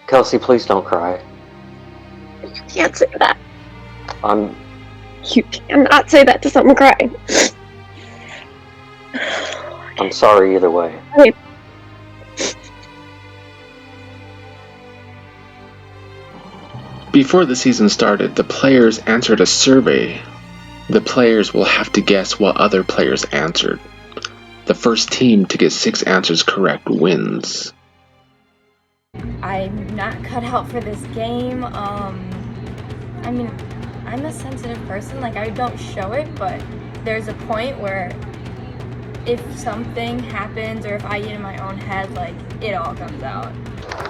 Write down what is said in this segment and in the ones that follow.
Kelsey, please don't cry. You can't say that. I'm You cannot say that to someone crying. sorry either way. Okay. Before the season started, the players answered a survey. The players will have to guess what other players answered. The first team to get 6 answers correct wins. I'm not cut out for this game. I mean, I'm a sensitive person. Like, I don't show it, but there's a point where if something happens or if I get in my own head, like, it all comes out.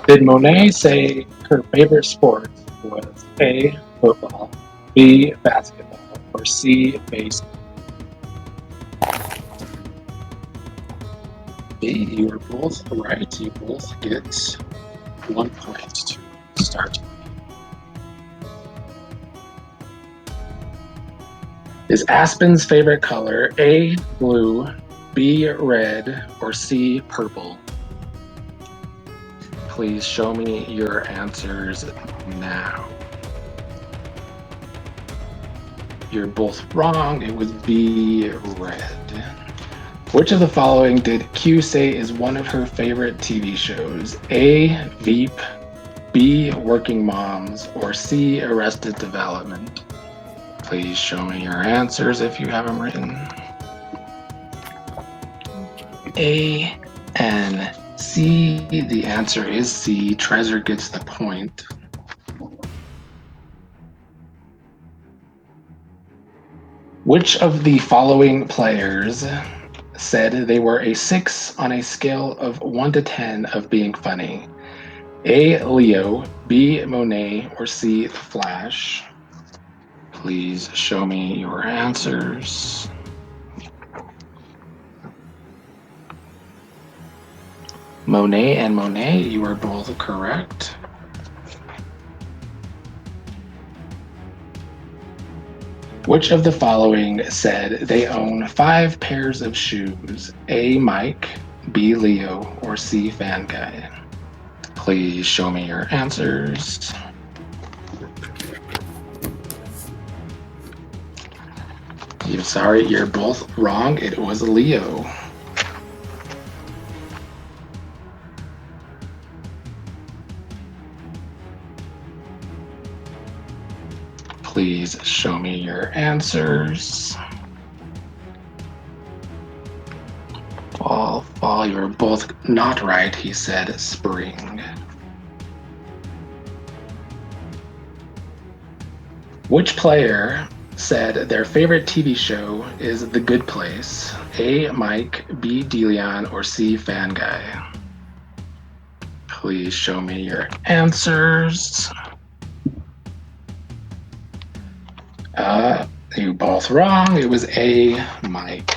Did Monet say her favorite sport was A, football, B, basketball, or C, baseball? B, you are both right. You both get 1 point to start. Is Aspen's favorite color A, blue, B, red, or C, purple? Please show me your answers now. You're both wrong. It was B, red. Which of the following did Q say is one of her favorite TV shows? A, Veep, B, Working Moms, or C, Arrested Development? Please show me your answers if you have them written. A and C. The answer is C. Treasure gets the point. Which of the following players said they were a 6 on a scale of 1 to 10 of being funny? A, Leo, B, Monet, or C, The Flash? Please show me your answers. Monet and Monet, you are both correct. Which of the following said they own 5 pairs of shoes? A, Mike, B, Leo, or C, Fan Guy? Please show me your answers. Sorry, you're both wrong. It was Leo. Please show me your answers. Fall, you're both not right. He said spring. Which player said their favorite TV show is The Good Place? A, Mike, B, Deleon, or C, Fan Guy? Please show me your answers. You both wrong. It was A, Mike.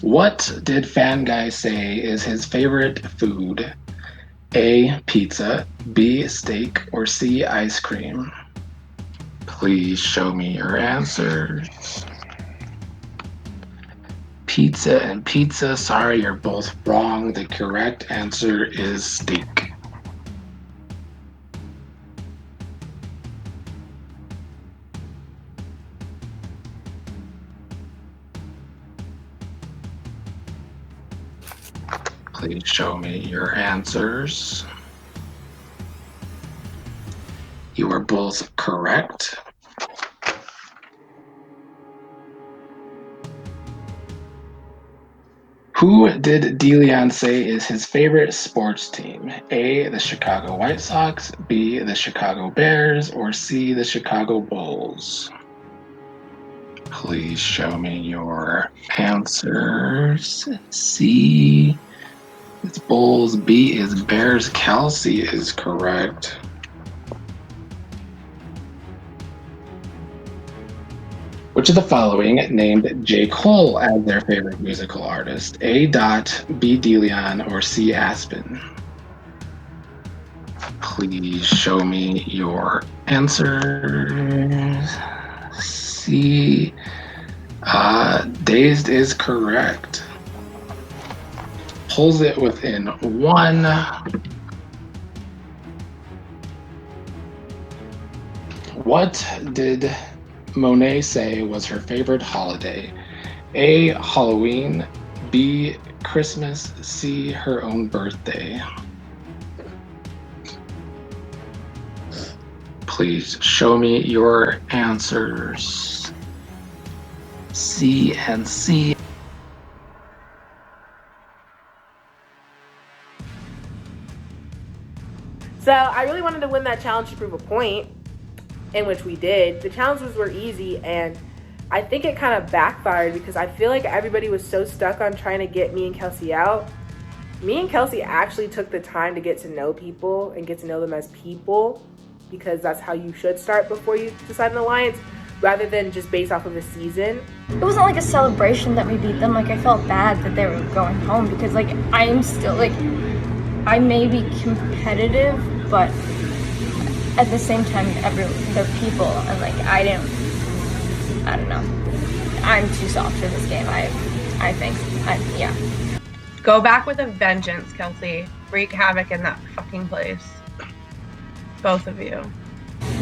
What did Fan Guy say is his favorite food? A, pizza, B, steak, or C, ice cream? Please show me your answers. Pizza and pizza. Sorry, you're both wrong. The correct answer is steak. Please show me your answers. You are both correct. Who did Deleon say is his favorite sports team? A, the Chicago White Sox, B, the Chicago Bears, or C, the Chicago Bulls? Please show me your answers. C, it's Bulls. B is Bears. Kelsey is correct. Which of the following named J. Cole as their favorite musical artist? A. Dot, B. Deleon, or C. Aspen? Please show me your answers. C. Dazed is correct. Pulls it within 1. What did Monet say was her favorite holiday? A. Halloween. B. Christmas. C. Her own birthday. Please show me your answers. C and C. So I really wanted to win that challenge to prove a point, in which we did. The challenges were easy, and I think it kind of backfired because I feel like everybody was so stuck on trying to get me and Kelsey out. Me and Kelsey actually took the time to get to know people and get to know them as people, because that's how you should start before you decide an alliance, rather than just based off of a season. It wasn't like a celebration that we beat them. Like, I felt bad that they were going home because, like, I'm still, like, I may be competitive, but at the same time, they're people, and, like, I don't know. I'm too soft for this game, I think. Yeah. Go back with a vengeance, Kelsey. Wreak havoc in that fucking place. Both of you.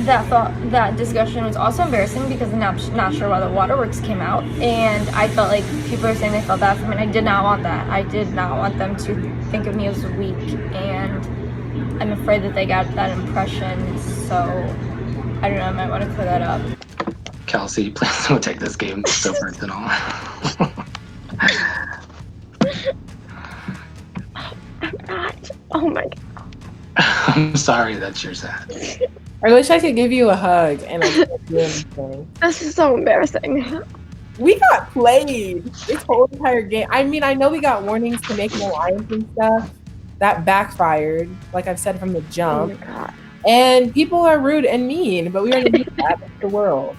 That discussion was also embarrassing because I'm not sure why the waterworks came out, and I felt like people are saying they felt bad for me, and I did not want that. I did not want them to think of me as weak, and I'm afraid that they got that impression, so I don't know, I might want to clear that up. Kelsey, please don't take this game so personal. I'm not. Oh my god. I'm sorry that you're sad. I wish I could give you a hug and I couldn't do anything. This is so embarrassing. We got played this whole entire game. I mean, I know we got warnings to make an alliance and stuff. That backfired, like I've said from the Oh jump. my god. And people are rude and mean, but we are in the world.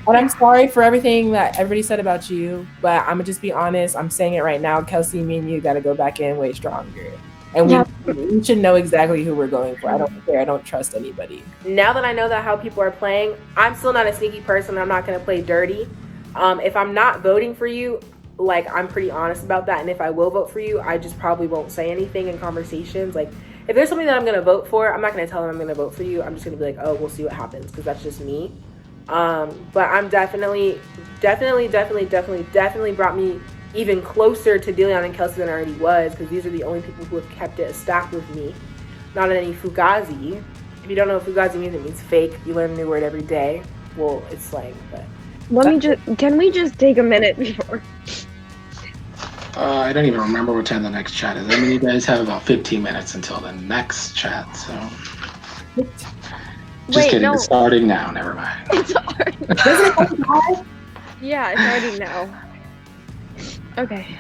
And I'm sorry for everything that everybody said about you, but I'm gonna just be honest. I'm saying it right now. Kelsey, me and you got to go back in way stronger. And we should know exactly who we're going for. I don't care. I don't trust anybody. Now that I know that how people are playing, I'm still not a sneaky person. I'm not going to play dirty. If I'm not voting for you, like, I'm pretty honest about that. And if I will vote for you, I just probably won't say anything in conversations. Like, if there's something that I'm going to vote for, I'm not going to tell them I'm going to vote for you. I'm just going to be like, oh, we'll see what happens, because that's just me. But I'm definitely brought me even closer to Deleon and Kelsey than I already was, because these are the only people who have kept it a stack with me, not any Fugazi. If you don't know what Fugazi means, it means fake. You learn a new word every day. Well, it's slang, but Can we just take a minute before? I don't even remember what time the next chat is. I mean, you guys have about 15 minutes until the next chat, so. Just kidding, no. It's starting now, never mind. It's already. Yeah, it's already now. Okay.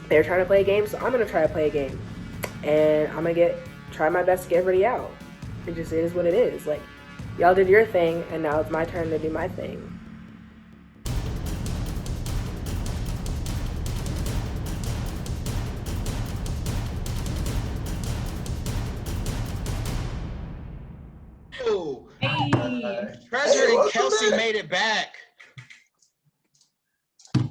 They're trying to play a game, so I'm gonna try to play a game, and I'm gonna try my best to get everybody out. It just is what it is. Like, y'all did your thing, and now it's my turn to do my thing. Hey. Treasure and Kelsey made it back.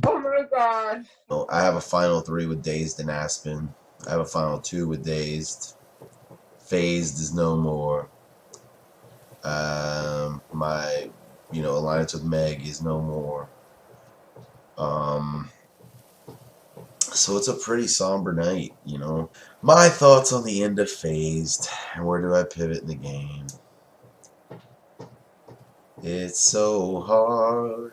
Oh my god. I have a final 3 with Dazed and Aspen. I have a final 2 with Dazed. Phased is no more. My, alliance with Meg is no more. So it's a pretty somber night, My thoughts on the end of Phased, and where do I pivot in the game? It's so hard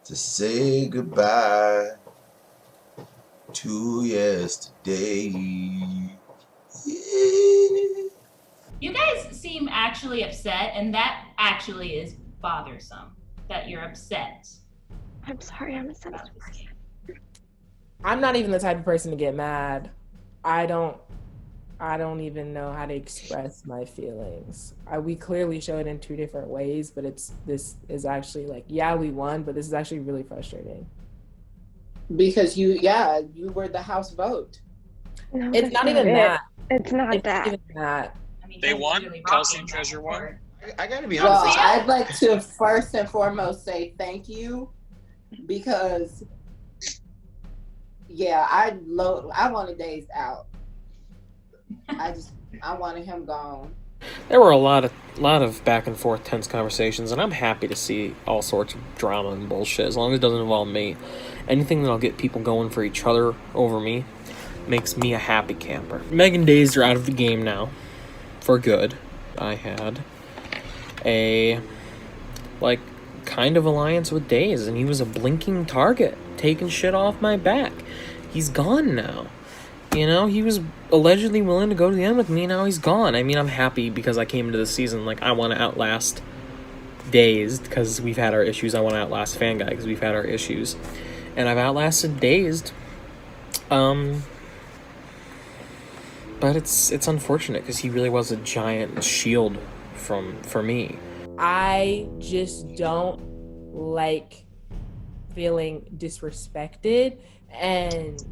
to say goodbye to yesterday. You guys seem actually upset, and that actually is bothersome that you're upset. I'm sorry, I'm a sensitive person. I'm not even the type of person to get mad. I don't even know how to express my feelings. We clearly show it in 2 different ways, but this is actually like, yeah, we won, but this is actually really frustrating. Because you were the house vote. No, It's not even that. It's not It's that. even that. I mean, They Jason's won? really Kelsey rocking and that Treasure won? report. I gotta be Well, honest. I'd like to first and foremost say thank you, because I wanted Days out. I wanted him gone. There were a lot of back and forth tense conversations, and I'm happy to see all sorts of drama and bullshit as long as it doesn't involve me. Anything that'll get people going for each other over me makes me a happy camper. Meg and Days are out of the game now. For good. I had a kind of alliance with Days, and he was a blinking target, taking shit off my back. He's gone now. You know, he was allegedly willing to go to the end with me, now he's gone. I mean, I'm happy because I came into the season I want to outlast Dazed because we've had our issues. I want to outlast Fan Guy because we've had our issues. And I've outlasted Dazed. But it's unfortunate because he really was a giant shield for me. I just don't like feeling disrespected, and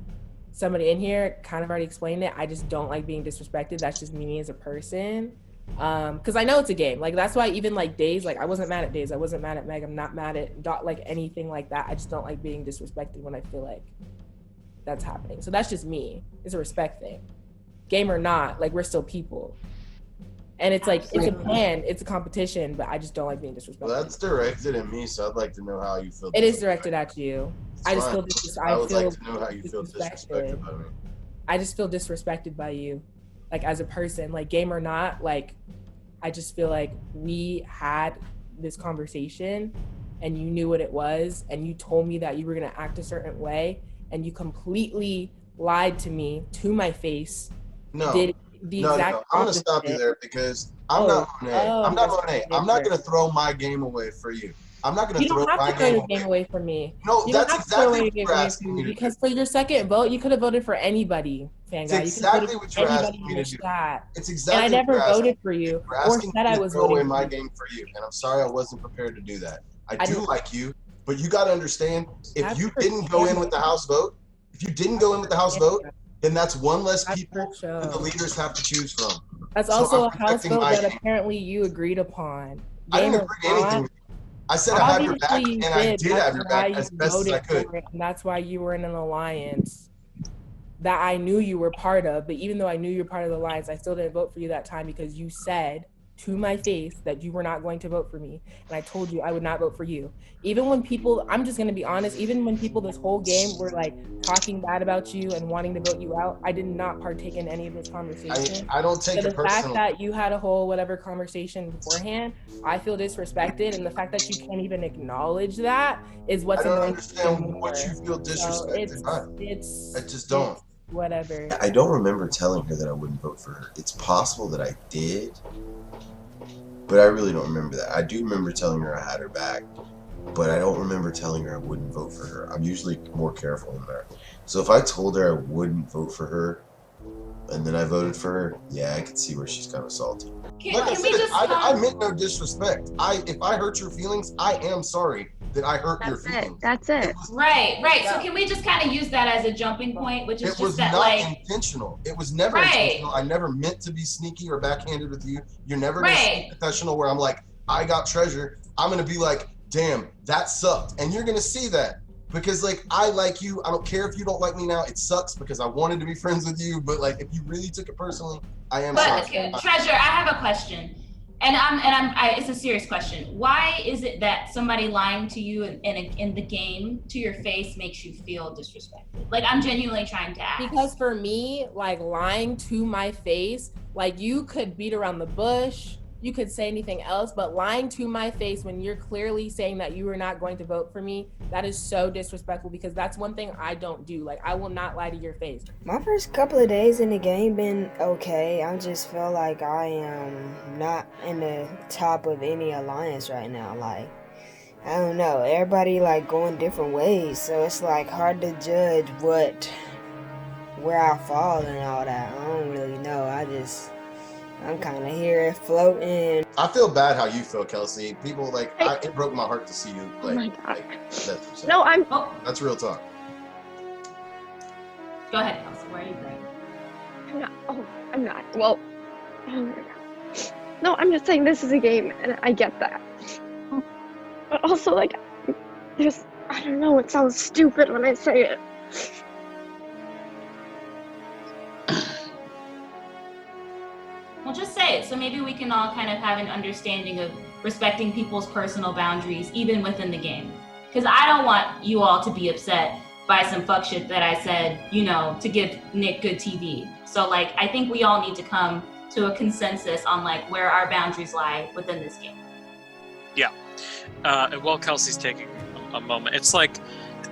somebody in here kind of already explained it. I just don't like being disrespected. That's just me as a person. Because I know it's a game. That's why even Days, I wasn't mad at Days. I wasn't mad at Meg. I'm not mad at Dot, anything like that. I just don't like being disrespected when I feel like that's happening. So that's just me. It's a respect thing. Game or not, we're still people. And it's it's a plan, it's a competition, but I just don't like being disrespected. Well, that's directed at me, so I'd like to know how you feel. It is directed at you. I just feel I would like to know how you feel disrespected by me. I just feel disrespected by you, as a person. Game or not, I just feel like we had this conversation, and you knew what it was, and you told me that you were gonna act a certain way, and you completely lied to me to my face. No. Did the exact I'm going to stop you there because I'm not Monet. I'm not Monet. I'm not going to throw my game away for you. I'm not going to throw my game away from me. No, you that's exactly what you're asking me to do. Because for your second vote, you could have voted for anybody, Fan Guy. It's exactly what you're asking me to do. It's exactly. And I never voted for you, or said I was voting for my game for you, and I'm sorry I wasn't prepared to do that. I do like you, but you got to understand, if you didn't go in with the House vote, then that's one less people that the leaders have to choose from. That's also a House vote that apparently you agreed upon. I didn't agree to anything with you. I said I had your back, and I did have your back as best as I could. And that's why you were in an alliance that I knew you were part of. But even though I knew you were part of the alliance, I still didn't vote for you that time because you said to my face that you were not going to vote for me. And I told you I would not vote for you. Even when people, I'm just going to be honest, even when people this whole game were talking bad about you and wanting to vote you out, I did not partake in any of this conversation. I don't take it personally. The fact that you had a whole whatever conversation beforehand, I feel disrespected. And the fact that you can't even acknowledge that is what's annoying. I don't understand what you feel disrespected by. I just don't. Whatever. I don't remember telling her that I wouldn't vote for her. It's possible that I did, but I really don't remember that. I do remember telling her I had her back, but I don't remember telling her I wouldn't vote for her. I'm usually more careful than that. So if I told her I wouldn't vote for her, and then I voted for her, yeah, I could see where she's kind of salty. I meant no disrespect. If I hurt your feelings, I am sorry that I hurt your feelings. That's it. Right. So can we just kind of use that as a jumping point, which is it was just that not intentional. It was never intentional. I never meant to be sneaky or backhanded with you. You're never gonna see professional where I'm like, I got treasure. I'm gonna be like, damn, that sucked, and you're gonna see that. Because I like you, I don't care if you don't like me now. It sucks because I wanted to be friends with you, but if you really took it personally, I am sorry. Treasure, I have a question, and it's a serious question. Why is it that somebody lying to you in the game to your face makes you feel disrespected? I'm genuinely trying to ask. Because for me, lying to my face, you could beat around the bush. You could say anything else, but lying to my face when you're clearly saying that you are not going to vote for me, that is so disrespectful because that's one thing I don't do. I will not lie to your face. My first couple of days in the game been okay. I just feel like I am not in the top of any alliance right now. I don't know. Everybody going different ways, so it's hard to judge where I fall and all that. I don't really know. I'm kind of here floating. I feel bad how you feel, Kelsey. People it broke my heart to see you. Oh my God. No, that's real talk. Go ahead, Kelsey. Where are you going? I'm not. Well, oh my God. No, I'm just saying this is a game, and I get that. But also, I don't know. It sounds stupid when I say it. Well, just say it. So maybe we can all kind of have an understanding of respecting people's personal boundaries, even within the game. Because I don't want you all to be upset by some fuck shit that I said, you know, to give Nick good TV. So like, I think we all need to come to a consensus on like where our boundaries lie within this game. Yeah. And while Kelsey's taking a moment, it's like,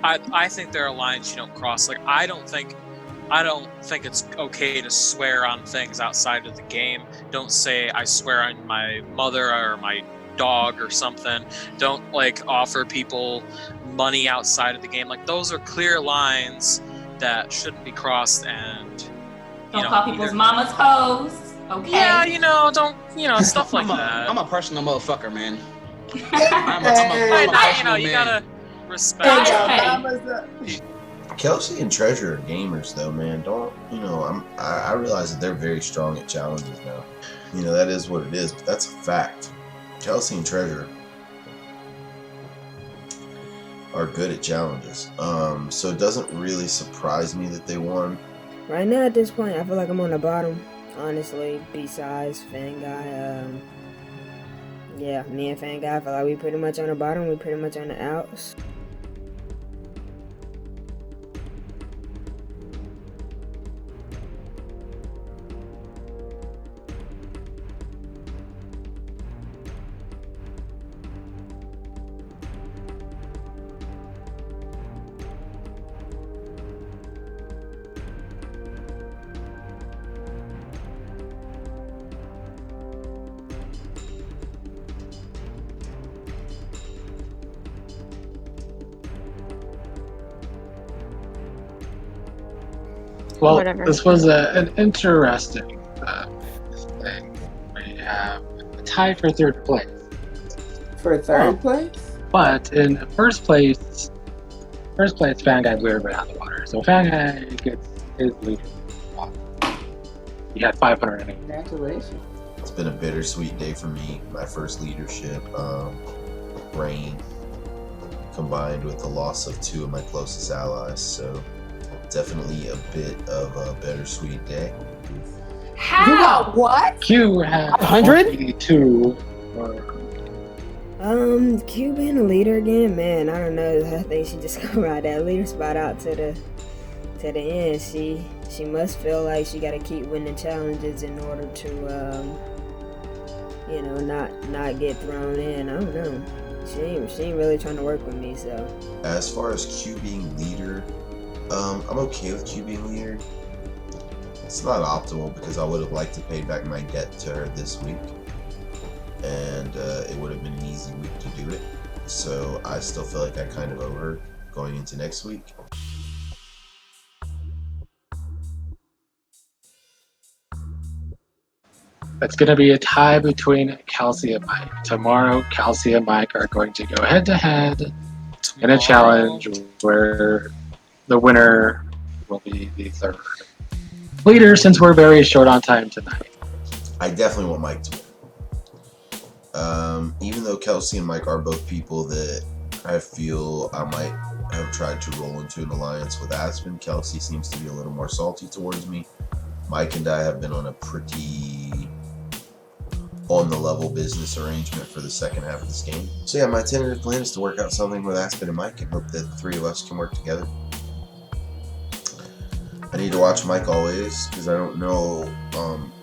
I think there are lines you don't cross. Like, I don't think it's okay to swear on things outside of the game. Don't say I swear on my mother or my dog or something. Don't like offer people money outside of the game. Like, those are clear lines that shouldn't be crossed. And don't call people's mamas hoes. Okay. Yeah, don't stuff like that. I'm a personal motherfucker, man. You gotta respect. Kelsey and Treasure are gamers, though, man. I realize that they're very strong at challenges now. That is what it is, but that's a fact. Kelsey and Treasure are good at challenges. So it doesn't really surprise me that they won. Right now, at this point, I feel like I'm on the bottom, honestly, besides Fan Guy. Yeah, me and Fan Guy, I feel like we pretty much on the bottom, we pretty much on the outs. Well, Whatever. this was an interesting thing. We have a tie for third place. For third place? But in first place, Fan Guy blew everybody out of the water. So Fan Guy gets his lead. He had 508. Congratulations. It's been a bittersweet day for me. My first leadership reign, combined with the loss of two of my closest allies. So definitely a bit of a bittersweet day. How? You got what? Q had 182. Q being a leader again, man, I don't know. I think she just gonna ride that leader spot out to the end. She must feel like she gotta keep winning challenges in order to not get thrown in. I don't know. She ain't really trying to work with me, so. As far as Q being leader, I'm okay with Q being leader. It's not optimal because I would have liked to pay back my debt to her this week, and it would have been an easy week to do it. So I still feel like I kind of owe her going into next week. It's going to be a tie between Kelsey and Mike. Tomorrow, Kelsey and Mike are going to go head-to-head in a challenge where the winner will be the third leader, since we're very short on time tonight. I definitely want Mike to win. Even though Kelsey and Mike are both people that I feel I might have tried to roll into an alliance with Aspen, Kelsey seems to be a little more salty towards me. Mike and I have been on a pretty on-the-level business arrangement for the second half of this game. So yeah, my tentative plan is to work out something with Aspen and Mike and hope that the three of us can work together. I need to watch Mike always because I don't know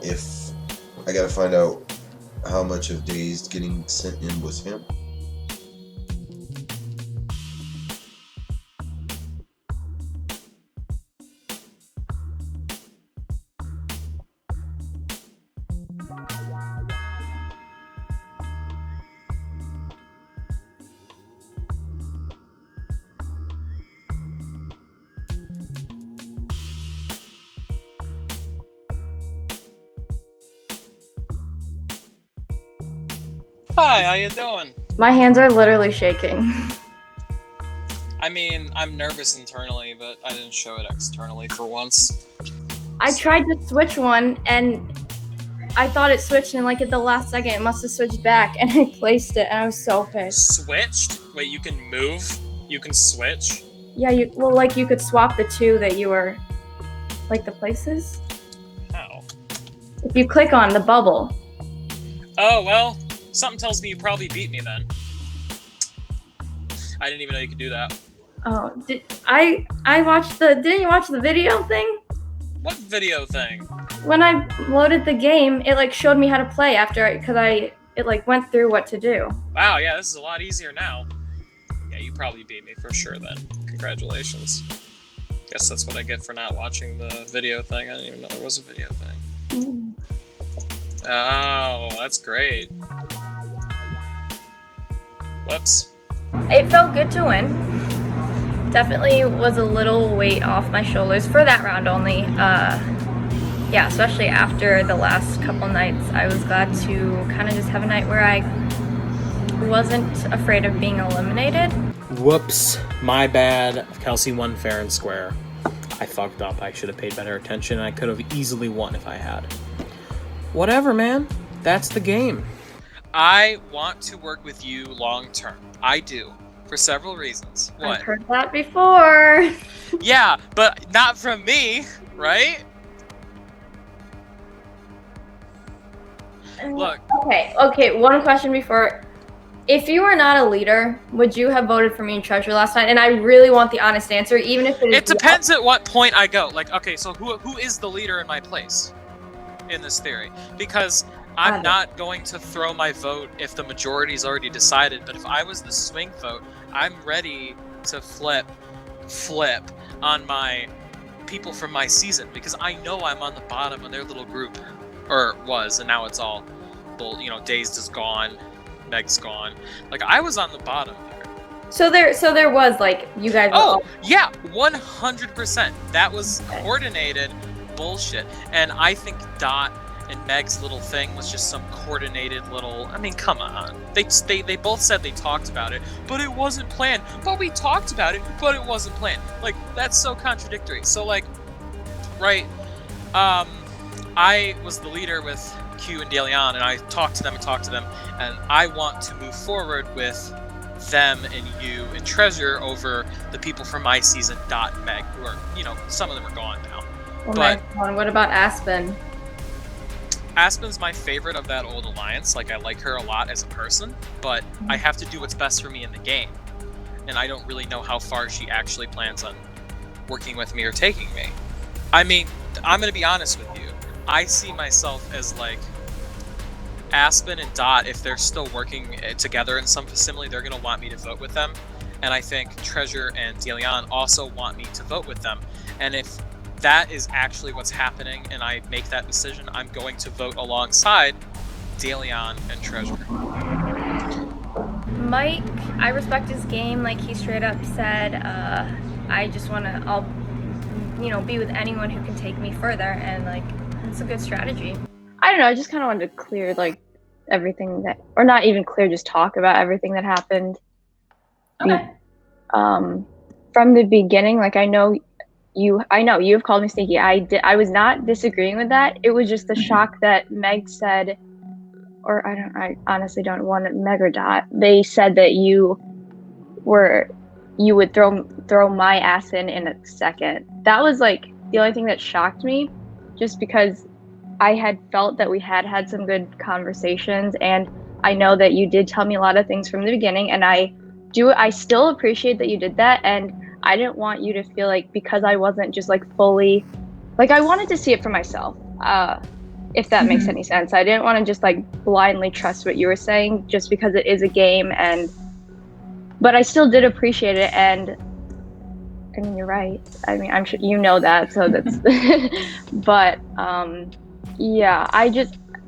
if I gotta find out how much of Dazed getting sent in was him. Hi, how you doing? My hands are literally shaking. I mean, I'm nervous internally, but I didn't show it externally for once. I tried to switch one, and I thought it switched, and like at the last second, it must have switched back, and I placed it, and I was so pissed. Switched? Wait, you can move? You can switch? Yeah, you could swap the two that you were, like the places. How? If you click on the bubble, Oh, well, something tells me you probably beat me then. I didn't even know you could do that. Oh, I watched didn't you watch the video thing? What video thing? When I loaded the game, it like showed me how to play it like went through what to do. Wow, yeah, this is a lot easier now. Yeah, you probably beat me for sure then. Congratulations. Guess that's what I get for not watching the video thing. I didn't even know there was a video thing. Oh, that's great. Whoops. It felt good to win. Definitely was a little weight off my shoulders for that round only. Yeah, especially after the last couple nights, I was glad to kind of just have a night where I wasn't afraid of being eliminated. Whoops, my bad. Kelsey won fair and square. I fucked up. I should have paid better attention. I could have easily won if I had. Whatever, man. That's the game. I want to work with you long term. I do. For several reasons. What? I've heard that before. Yeah, but not from me, right? Look. Okay, one question before. If you were not a leader, would you have voted for me in Treasure last night? And I really want the honest answer, even if It depends at what point I go. Like, okay, so who is the leader in my place in this theory? Because I'm not going to throw my vote if the majority's already decided, but if I was the swing vote, I'm ready to flip on my people from my season, because I know I'm on the bottom of their little group, or was, and now it's all, Dazed is gone, Meg's gone. Like, I was on the bottom there. So there was, like, you guys... Yeah, 100%. That was coordinated bullshit. And I think Dot and Meg's little thing was just some coordinated little... I mean, come on. They both said they talked about it, but it wasn't planned. But we talked about it, but it wasn't planned. Like, that's so contradictory. So, like, right, I was the leader with Q and DeLeon, and I talked to them, and I want to move forward with them and you and Treasure over the people from my season, Dot and Meg, who are, some of them are gone now. Well, but what about Aspen? Aspen's my favorite of that old alliance. Like, I like her a lot as a person, but I have to do what's best for me in the game. And I don't really know how far she actually plans on working with me or taking me. I mean, I'm going to be honest with you. I see myself as, like, Aspen and Dot, if they're still working together in some facility, they're going to want me to vote with them. And I think Treasure and DeLeon also want me to vote with them. And if that is actually what's happening and I make that decision, I'm going to vote alongside DeLeon and Treasure. Mike, I respect his game. Like, he straight up said, I just want to, I'll, be with anyone who can take me further. And, like, it's a good strategy. I don't know, I just kind of wanted to clear, like, everything that, or not even clear, just talk about everything that happened. Okay. From the beginning, like, I know you've called me sneaky. I was not disagreeing with that. It was just the shock that Meg said, or I honestly don't want Meg or Dot. They said that you would throw my ass in a second. That was, like, the only thing that shocked me, just because I had felt that we had some good conversations, and I know that you did tell me a lot of things from the beginning, and I still appreciate that you did that, and I didn't want you to feel like, because I wasn't just, like, fully, like, I wanted to see it for myself, if that makes any sense. I didn't want to just, like, blindly trust what you were saying just because it is a game, but I still did appreciate it, and I mean, you're right. I mean, I'm sure you know that, so that's, but, yeah,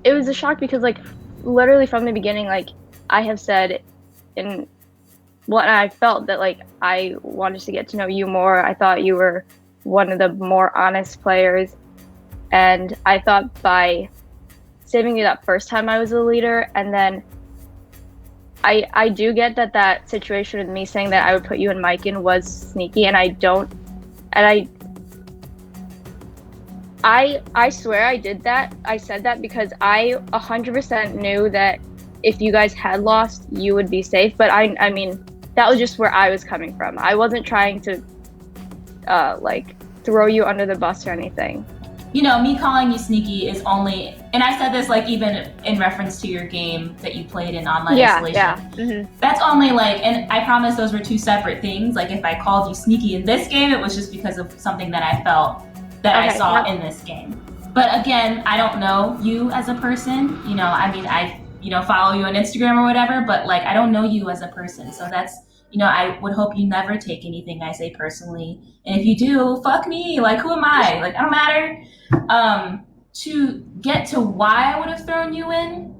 it was a shock because, like, literally from the beginning, like, I have said and I felt that, like, I wanted to get to know you more. I thought you were one of the more honest players, and I thought by saving you that first time I was a leader, and then I do get that situation with me saying that I would put you and Mike in was sneaky, and I swear I did that. I said that because I 100% knew that if you guys had lost, you would be safe. But I mean, that was just where I was coming from. I wasn't trying to, like, throw you under the bus or anything. me calling you sneaky is only, and I said this like even in reference to your game that you played in online isolation. Yeah. Mm-hmm. That's only like, and I promise those were two separate things. Like if I called you sneaky in this game, it was just because of something that I felt that I saw in this game. But again, I don't know you as a person. I follow you on Instagram or whatever, but like I don't know you as a person. So that's, I would hope you never take anything I say personally. And if you do, fuck me. Like, who am I? Like, I don't matter. To get to why I would have thrown you in,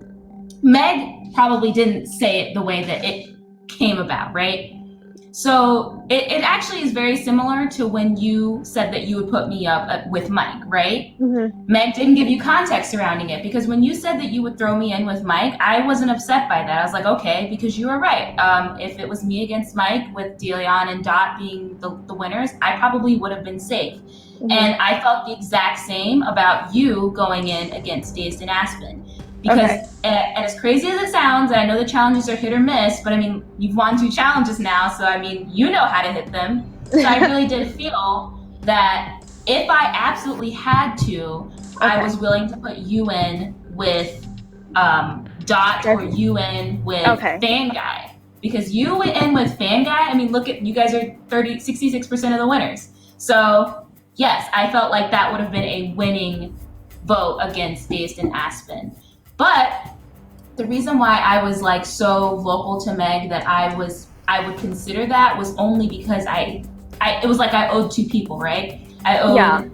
Meg probably didn't say it the way that it came about, right? So it actually is very similar to when you said that you would put me up with Mike, right? Mm-hmm. Meg didn't give you context surrounding it, because when you said that you would throw me in with Mike, I wasn't upset by that. I was like, okay, because you were right. If it was me against Mike with Deleon and Dot being the winners, I probably would have been safe. Mm-hmm. And I felt the exact same about you going in against Dazed and Aspen. Because, and as crazy as it sounds, and I know the challenges are hit or miss, but I mean, you've won 2 challenges now, so I mean, you know how to hit them. So I really did feel that if I absolutely had to, I was willing to put you in with Dot or you in with Fan Guy. Because you went in with Fan Guy, I mean, look at, you guys are 66% of the winners. So yes, I felt like that would have been a winning vote against Dazed and Aspen. But the reason why I was like so vocal to Meg that I would consider that was only because it was like I owed 2 people, right? I owed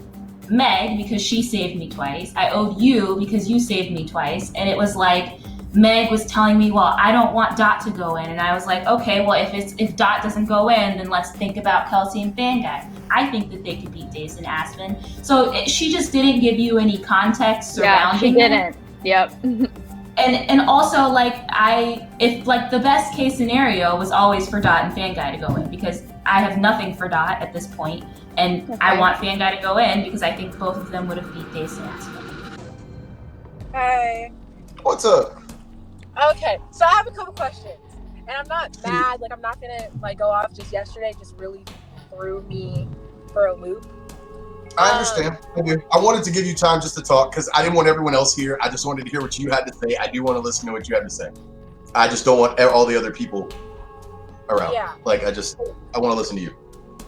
Meg because she saved me twice. I owed you because you saved me twice. And it was like Meg was telling me, well, I don't want Dot to go in. And I was like, okay, well, if Dot doesn't go in, then let's think about Kelsey and Fan Guy. I think that they could beat Dazed and Aspen. So she just didn't give you any context surrounding it. Yeah, she didn't. Yep. And also, like, if the best case scenario was always for Dot and Fan Guy to go in, because I have nothing for Dot at this point, and I want Fan Guy to go in because I think both of them would have beat Dazed and Aspen. Hey. What's up? Okay, so I have a couple questions, and I'm not mad. Like, I'm not gonna go off. Just yesterday, just really threw me for a loop. I understand. I do. I wanted to give you time just to talk because I didn't want everyone else here. I just wanted to hear what you had to say. I do want to listen to what you have to say. I just don't want all the other people around. Yeah. Like, I want to listen to you.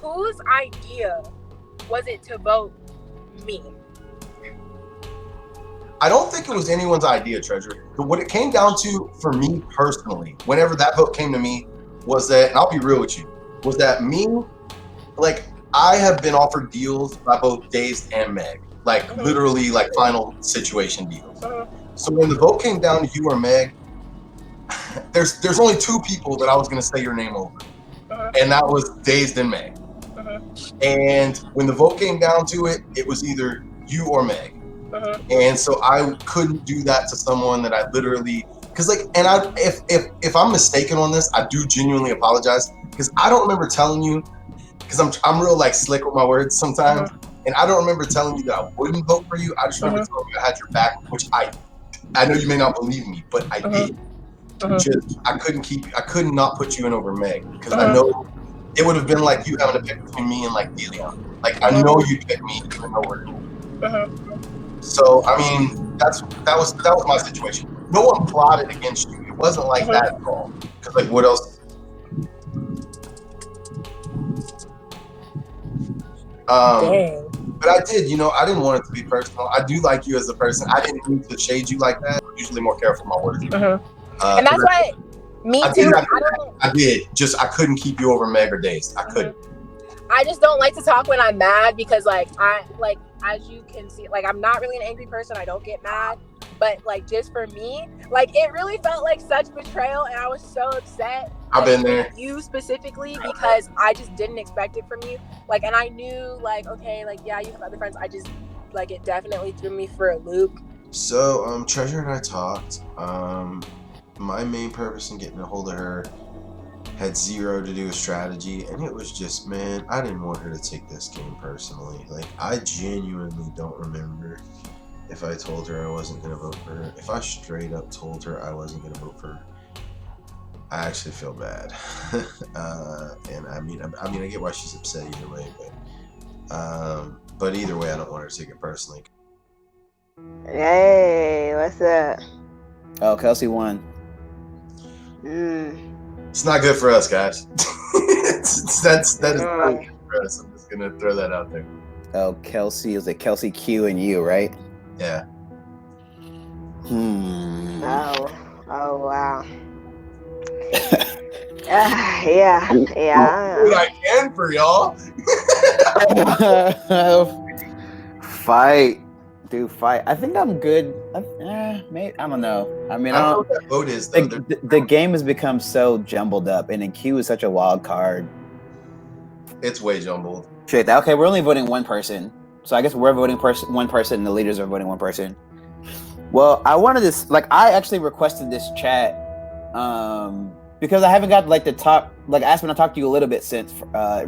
Whose idea was it to vote me? I don't think it was anyone's idea, Treasure. But what it came down to, for me personally, whenever that vote came to me, was that, and I'll be real with you, was that me, like, I have been offered deals by both Dazed and Meg, like literally like final situation deals. So when the vote came down to you or Meg, there's only 2 people that I was gonna say your name over, and that was Dazed and Meg. And when the vote came down to it, it was either you or Meg. And so I couldn't do that to someone that I literally, because like, and if I'm mistaken on this, I do genuinely apologize, because I don't remember telling you. Because I'm real like slick with my words sometimes, and I don't remember telling you that I wouldn't vote for you. I just remember telling you I had your back, which I know you may not believe me, but I did. Just I could not put you in over Meg, because I know it would have been like you having to pick between me and like Deleon. Like I know you picked me even over. So I mean that was my situation. No one plotted against you. It wasn't like that at all. Because like what else? But I did, I didn't want it to be personal. I do like you as a person. I didn't mean to shade you like that. I'm usually more careful with my words. And that's why, me too. I did. Just I couldn't keep you over Meg or Dazed. I couldn't. I just don't like to talk when I'm mad because, as you can see, I'm not really an angry person. I don't get mad. But, just for me, it really felt like such betrayal, and I was so upset. I've been there. You specifically, because I just didn't expect it from you. And I knew, okay, yeah, you have other friends. I just, it definitely threw me for a loop. So, Treasure and I talked. My main purpose in getting a hold of her had zero to do with strategy, and it was just, man, I didn't want her to take this game personally. I genuinely don't remember if I told her I wasn't going to vote for her. If I straight up told her I wasn't going to vote for her, I actually feel bad. And I mean, I get why she's upset either way, but either way, I don't want her to take it personally. Hey, what's up? Oh, Kelsey won. It's not good for us, guys. that is not good for us. I'm just gonna throw that out there. Oh, Kelsey, is it Kelsey Q and you, right? Yeah. Oh wow. Yeah. What I can for y'all. Fight. Dude, fight. I think I'm good. Maybe, I don't know. I mean, I don't know what that vote is, though. The game has become so jumbled up, and then Q is such a wild card. It's way jumbled. Shit. Okay, we're only voting one person. So I guess we're voting one person, and the leaders are voting one person. Well, I wanted this. Like, I actually requested this chat because I haven't got like the top. Like, Aspen, I talked to you a little bit since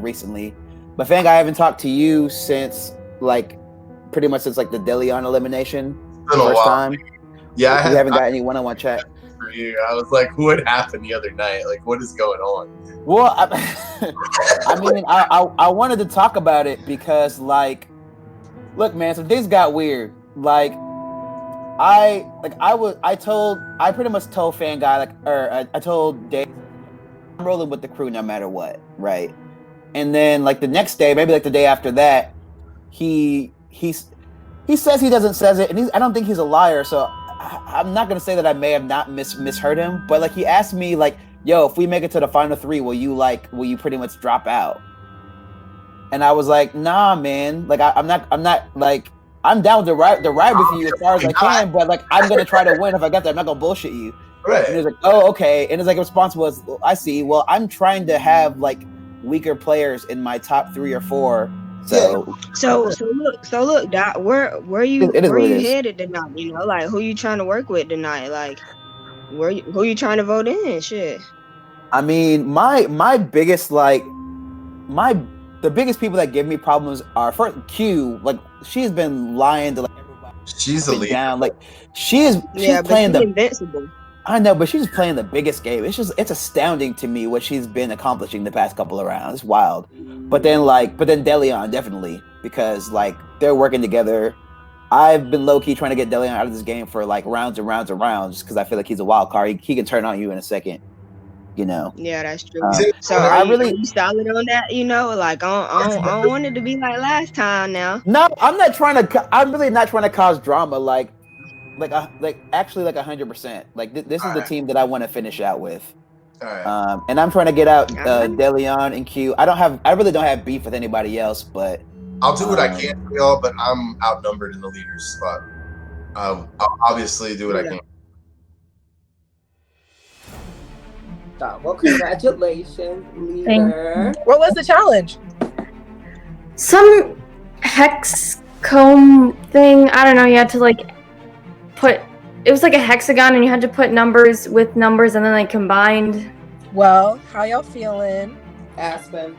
recently, but Fang, I haven't talked to you since like pretty much since like the Deleon elimination the first time. Yeah, we haven't got any one-on-one chat. For you, I was like, what happened the other night? Like, what is going on? Well, I mean, I wanted to talk about it because, like, look, man, some things got weird. Like, I pretty much told Fan Guy, I told Dave, I'm rolling with the crew no matter what, right? And then, like, the next day, maybe like the day after that, he says he doesn't says it, and I don't think he's a liar, so I'm not gonna say that I may have not misheard him, but like he asked me like, "Yo, if we make it to the final 3, will you pretty much drop out?" And I was like, "Nah, man. Like I'm not like I'm down to ride with you as far as I can, but like I'm gonna try to win if I got that. I'm not gonna bullshit you." Right. And he was like, "Oh, okay." And his like response was, "I see. Well, I'm trying to have like weaker players in my top 3 or 4." So look, Doc, where you headed tonight? You know, like who you trying to work with tonight? Like who you trying to vote in? Shit. I mean, my biggest the biggest people that give me problems are first Q. Like she's been lying to like everybody. She's a leader. Down. Like she's playing invincible. I know, but she's playing the biggest game. It's astounding to me what she's been accomplishing the past couple of rounds. It's wild. But then Deleon definitely, because like they're working together. I've been low key trying to get Deleon out of this game for like rounds and rounds and rounds, just because I feel like he's a wild card. He can turn on you in a second, you know. Yeah, that's true. So are you solid on that? You know, like I don't want it to be like last time. Now. No, I'm really not trying to cause drama. Actually 100%. Like this is the team that I want to finish out with. All right. And I'm trying to get out Deleon and Q. I really don't have beef with anybody else, but I'll do what I can for y'all, but I'm outnumbered in the leader's spot. I'll obviously do what I can. Well, congratulations, leader. What was the challenge? Some hex comb thing. I don't know. You had to like it was like a hexagon, and you had to put numbers with numbers, and then they combined. Well, how y'all feeling, Aspen?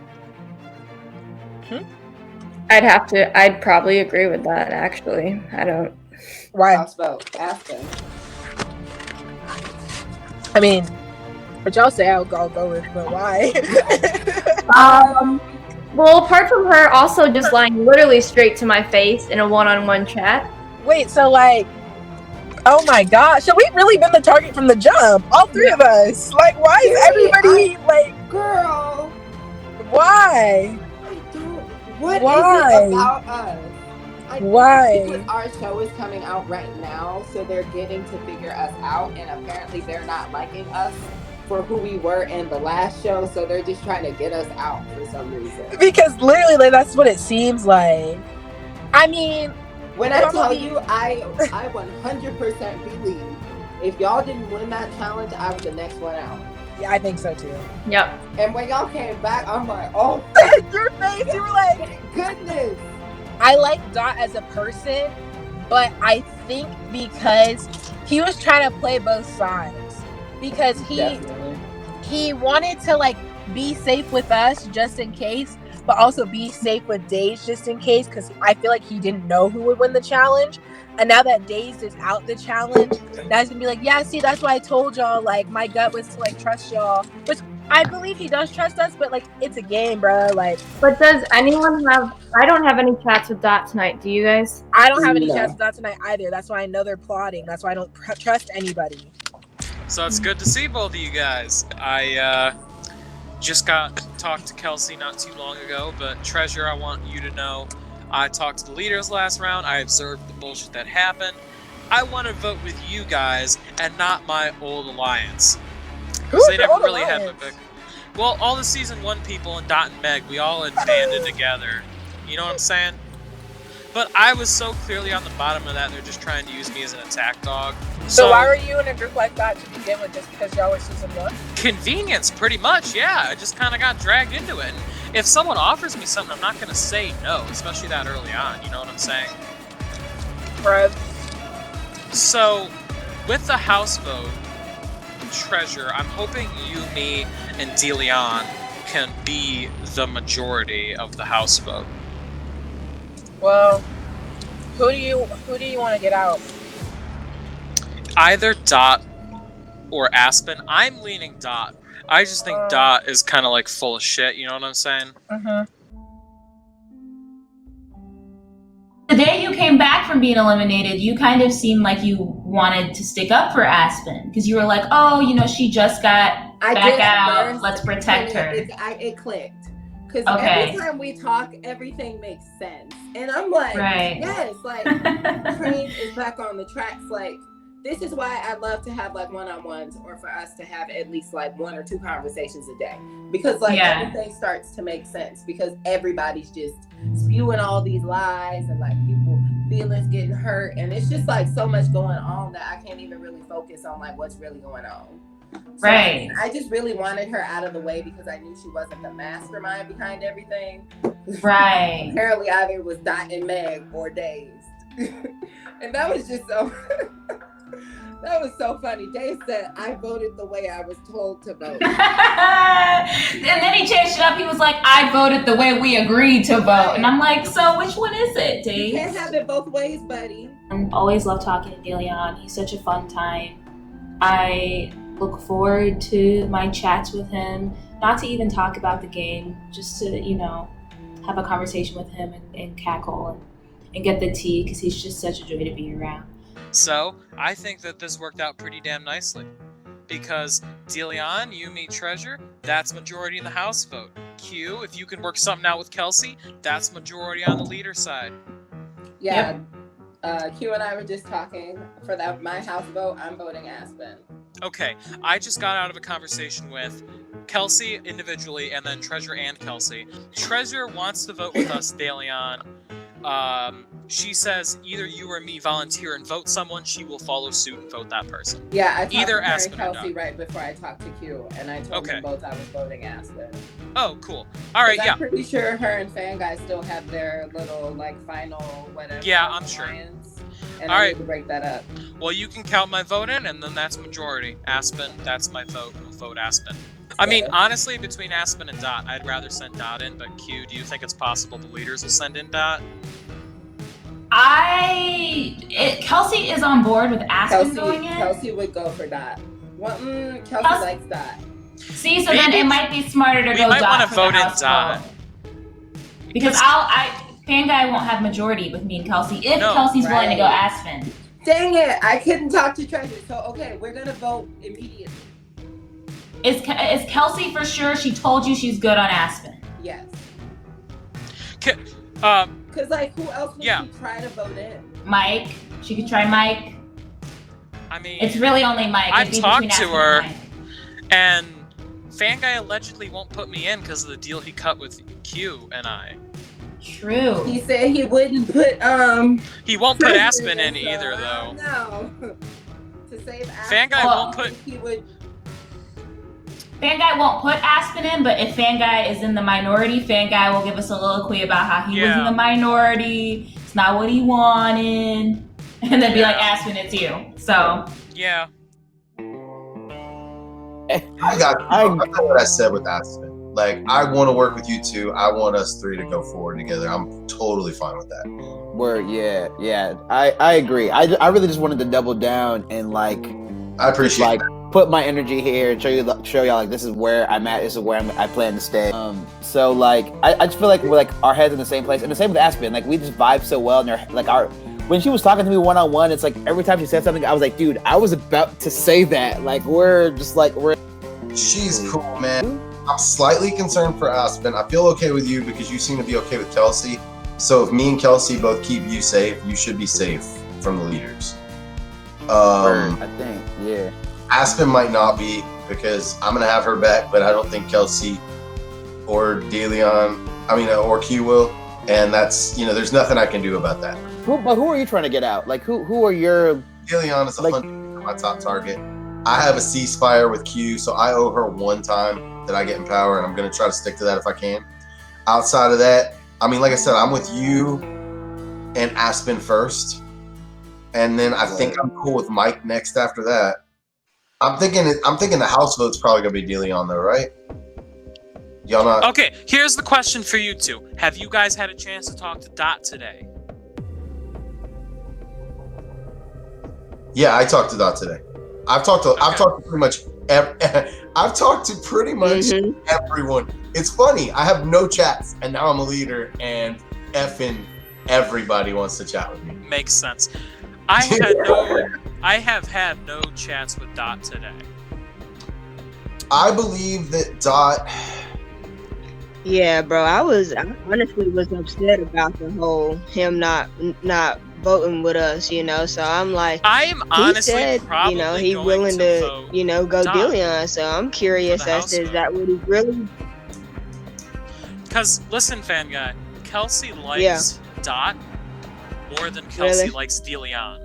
I'd probably agree with that. Actually, I don't. Why? I'll spell Aspen. I mean, what y'all say, I'll go with, but why? Well, apart from her also just lying literally straight to my face in a one-on-one chat. Wait, so like, oh my gosh, so we've really been the target from the jump, all 3 of us. Like, why is everybody like, girl? Why? What Why? is it about us? Why? Because our show is coming out right now, so they're getting to figure us out, and apparently they're not liking us for who we were in the last show, so they're just trying to get us out for some reason. Because literally, like, that's what it seems like. I mean, when I tell you, I 100% believe if y'all didn't win that challenge, I was the next one out. Yeah, I think so too. Yep. And when y'all came back, I'm like, oh, your face, you were like, goodness. I like Dot as a person, but I think because he was trying to play both sides, because he wanted to like be safe with us just in case, but also be safe with Daze just in case, because I feel like he didn't know who would win the challenge. And now that Daze is out the challenge, that's gonna be like, yeah, see, that's why I told y'all, like, my gut was to like trust y'all, which I believe he does trust us, but like it's a game, bro. Like, But does anyone have? I don't have any chats with Dot tonight. Do you guys? I don't have any No. chats with that tonight either. That's why I know they're plotting. That's why I don't trust anybody. So it's good to see both of you guys. I just got talked to Kelsey not too long ago, but Treasure, I want you to know, I talked to the leaders last round. I observed the bullshit that happened. I want to vote with you guys and not my old alliance. Because they never really had a big. Well, all the season 1 people and Dot and Meg, we all had banded together. You know what I'm saying? But I was so clearly on the bottom of that, they're just trying to use me as an attack dog. So why were you in a group like that to begin with, just because y'all were season 1? Convenience, pretty much, yeah. I just kind of got dragged into it. And if someone offers me something, I'm not going to say no, especially that early on, you know what I'm saying? Right. So, with the house vote, Treasure, I'm hoping you, me, and DeLeon can be the majority of the house vote. Well, who do you want to get out? Either Dot or Aspen. I'm leaning Dot. I just think Dot is kind of like full of shit, you know what I'm saying? The day you came back from being eliminated, you kind of seemed like you wanted to stick up for Aspen because you were like, oh, you know, she just got back out. Let's protect her. It clicked. Because Okay. every time we talk, everything makes sense. And I'm like, Right. yes, like, train is back on the tracks. Like, this is why I love to have like one-on-ones, or for us to have at least like 1 or 2 conversations a day, because like everything starts to make sense, because everybody's just spewing all these lies and like people feelings getting hurt, and it's just like so much going on that I can't even really focus on like what's really going on. So, Right. I just really wanted her out of the way because I knew she wasn't the mastermind behind everything. Right. Apparently either it was Dot and Meg or Dazed. And that was just so that was so funny. Dazed said, I voted the way I was told to vote. And then he changed it up. He was like, I voted the way we agreed to vote. And I'm like, so which one is it, Dave? You can't have it both ways, buddy. I always love talking to DeLeon. He's such a fun time. I look forward to my chats with him, not to even talk about the game, just to, you know, have a conversation with him and cackle and get the tea, because he's just such a joy to be around. So, I think that this worked out pretty damn nicely. Because, DeLeon, you meet Treasure, that's majority in the house vote. Q, if you can work something out with Kelsey, that's majority on the leader side. Yeah. Q and I were just talking for that my house vote. I'm voting Aspen. Okay, I just got out of a conversation with Kelsey individually, and then Treasure and Kelsey. Treasure wants to vote with us, DeLeon. She says either you or me volunteer and vote someone, she will follow suit and vote that person. Yeah, I talked either to her and Aspen or Kelsey Dot. right before I talked to Q, and I told them both I was voting Aspen. Oh, cool. All right, yeah. I'm pretty sure her and Fan Guy still have their little like final whatever. Yeah, I'm sure. And All I right. need to break that up. Well, you can count my vote in, and then that's majority. Aspen, that's my vote. We'll vote Aspen. I mean, honestly, between Aspen and Dot, I'd rather send Dot in, but Q, do you think it's possible the leaders will send in Dot? Kelsey is on board with Aspen going in. Kelsey would go for Dot. Well, Kelsey likes Dot. See, so then it might be smarter to go might Dot wanna for vote the in house Dot. vote. Because Fan Guy won't have majority with me and Kelsey if Kelsey's willing to go Aspen. Dang it! I couldn't talk to Treasure. So okay, we're gonna vote immediately. Is Kelsey for sure? She told you she's good on Aspen. Yes. Because like, who else would she try to vote in? Mike. She could try Mike. I mean, it's really only Mike. I've It'd be talked between to Aspen her, and Mike. and Fan Guy allegedly won't put me in because of the deal he cut with Q and I. True. He said he wouldn't put He won't put Aspen in either, though. No. To save Aspen, Fan Guy won't put. He would. Fan Guy won't put Aspen in, but if Fan Guy is in the minority, Fan Guy will give us a soliloquy about how he was in the minority. It's not what he wanted, and then be like, Aspen, it's you. So. Yeah. I know what I said with Aspen. Like, I want to work with you two. I want us 3 to go forward together. I'm totally fine with that. Word, yeah. I agree. I really just wanted to double down and like I appreciate put my energy here and show y'all like this is where I'm at. This is where I plan to stay. So like I just feel like we're like our heads in the same place, and the same with Aspen. Like we just vibe so well, and like when she was talking to me one-on-one, it's like every time she said something, I was like, dude, I was about to say that. Like She's cool, man. I'm slightly concerned for Aspen. I feel okay with you because you seem to be okay with Kelsey. So if me and Kelsey both keep you safe, you should be safe from the leaders. I think, yeah. Aspen might not be because I'm gonna have her back, but I don't think Kelsey or DeLeon, or Q will. And that's, there's nothing I can do about that. But who are you trying to get out? Like who are your? DeLeon is 100% my top target. I have a ceasefire with Q, so I owe her one time that I get in power, and I'm gonna try to stick to that if I can. Outside of that, like I said, I'm with you and Aspen first, and then I think I'm cool with Mike next after that. I'm thinking the house vote's probably gonna be DeLeon though, right? Y'all not? Okay, here's the question for you two. Have you guys had a chance to talk to Dot today? Yeah, I talked to Dot today. I've talked to pretty much everyone. It's funny. I have no chats, and now I'm a leader, and effing everybody wants to chat with me. Makes sense. I have had no chats with Dot today. I believe that Dot. Yeah, bro. I honestly was upset about the whole him not voting with us, So I'm like, I am honestly he said, probably he going willing to to, vote go Dot DeLeon. So I'm curious as to is that what he really? Because listen, fan guy, Kelsey likes Dot more than Kelsey likes DeLeon.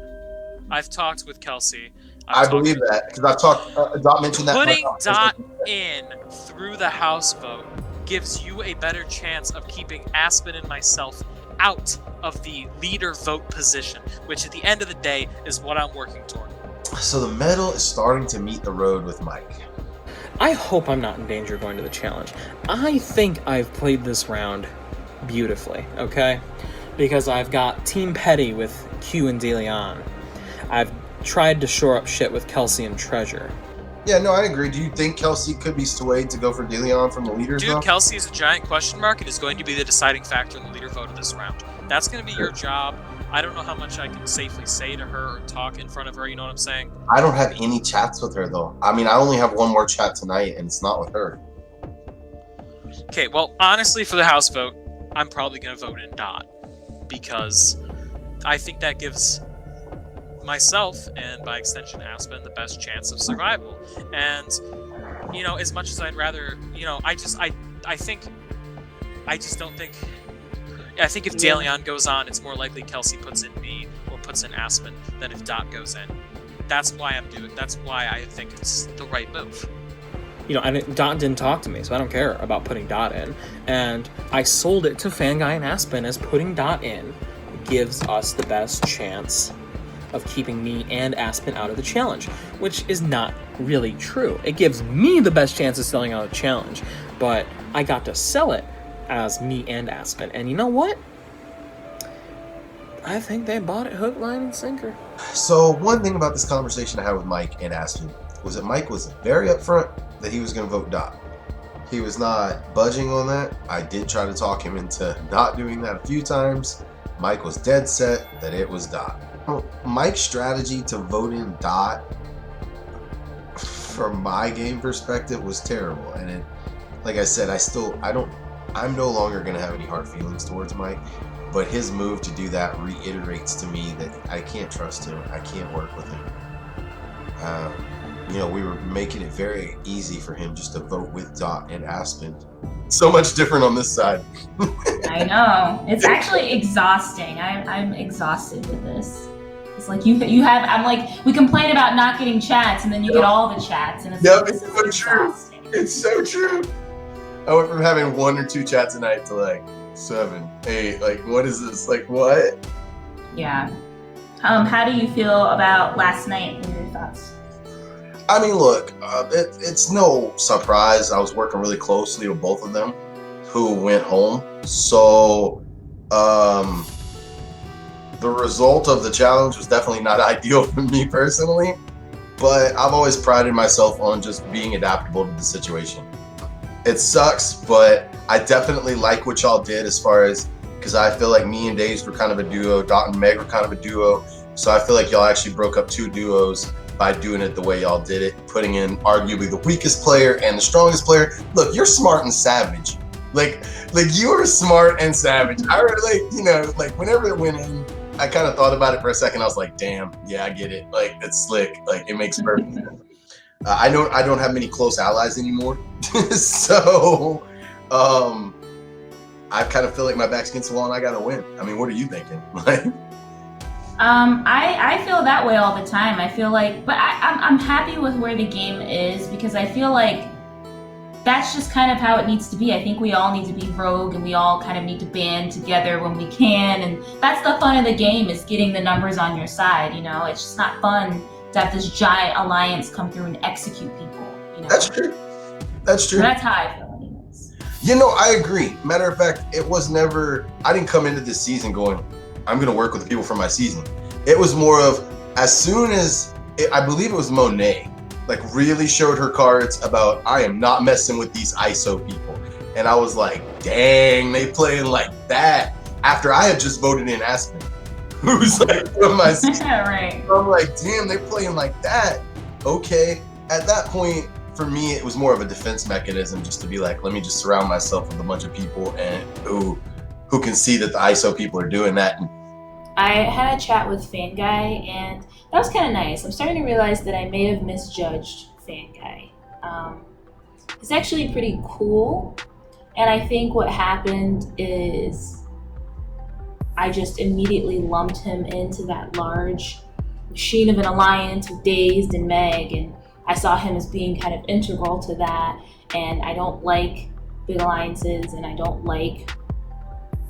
I've talked with Kelsey. I believe that because I've talked. Dot mentioned that. Putting Dot in through the house vote gives you a better chance of keeping Aspen and myself out of the leader vote position, which at the end of the day is what I'm working toward. So the metal is starting to meet the road with Mike. I hope I'm not in danger of going to the challenge. I think I've played this round beautifully, okay? Because I've got Team Petty with Q and DeLeon. I've tried to shore up shit with Kelsey and Treasure. Yeah, no, I agree. Do you think Kelsey could be swayed to go for DeLeon from the leaders? Dude, Kelsey is a giant question mark and is going to be the deciding factor in the leader vote of this round. That's going to be your job. I don't know how much I can safely say to her or talk in front of her, you know what I'm saying? I don't have any chats with her, though. I only have one more chat tonight, and it's not with her. Okay, well, honestly, for the house vote, I'm probably going to vote in Dot. Because I think that gives myself, and by extension Aspen, the best chance of survival. And, as much as I'd rather, I think if DeLeon goes on, it's more likely Kelsey puts in me or puts in Aspen than if Dot goes in. That's why I think it's the right move. Dot didn't talk to me, so I don't care about putting Dot in. And I sold it to Fanguy and Aspen as putting Dot in gives us the best chance of keeping me and Aspen out of the challenge, which is not really true. It gives me the best chance of selling out of the challenge, but I got to sell it as me and Aspen. And you know what? I think they bought it hook, line, and sinker. So one thing about this conversation I had with Mike and Aspen was that Mike was very upfront that he was going to vote Dot. He was not budging on that. I did try to talk him into not doing that a few times. Mike was dead set that it was Dot. Mike's strategy to vote in Dot, from my game perspective, was terrible. And it, like I said, I'm no longer going to have any hard feelings towards Mike. But his move to do that reiterates to me that I can't trust him. I can't work with him. We were making it very easy for him just to vote with Dot and Aspen. So much different on this side. I know. It's actually exhausting. I'm exhausted with this. It's like you have. I'm like, we complain about not getting chats, and then you get all the chats, and it's like, this is exhausting. It's so true. I went from having 1 or 2 chats a night to like 7, 8. Like, what is this? Like, what? Yeah. How do you feel about last night? What are your thoughts? Look, it's no surprise. I was working really closely with both of them who went home. So, the result of the challenge was definitely not ideal for me personally. but I've always prided myself on just being adaptable to the situation. It sucks, but I definitely like what y'all did as far as, because I feel like me and Daze were kind of a duo, Dot and Meg were kind of a duo, so I feel like y'all actually broke up 2 duos by doing it the way y'all did it, putting in arguably the weakest player and the strongest player. Look, you're smart and savage. Like you were smart and savage. I really, like whenever it went in, I kind of thought about it for a second. I was like, damn, yeah, I get it. Like, it's slick. Like, it makes perfect sense. I don't have many close allies anymore. So, I kind of feel like my back's against the wall and I got to win. I mean, what are you thinking? I feel that way all the time. I feel like, but I'm happy with where the game is because I feel like that's just kind of how it needs to be. I think we all need to be rogue and we all kind of need to band together when we can. And that's the fun of the game, is getting the numbers on your side. It's just not fun to have this giant alliance come through and execute people. That's true. That's true. So that's how I feel anyways. I agree. Matter of fact, it was never, I didn't come into this season going, I'm going to work with the people from my season. It was more of, as soon as, I believe it was Monet, like really showed her cards about, I am not messing with these ISO people. And I was like, dang, they playing like that. After I had just voted in Aspen, who's like from my season. Right. So I'm like, damn, they playing like that. Okay. At that point, for me, it was more of a defense mechanism just to be like, let me just surround myself with a bunch of people and who can see that the ISO people are doing that. I had a chat with Fanguy, and that was kind of nice. I'm starting to realize that I may have misjudged Fanguy. He's actually pretty cool, and I think what happened is I just immediately lumped him into that large machine of an alliance with Dazed and Meg, and I saw him as being kind of integral to that, and I don't like big alliances, and I don't like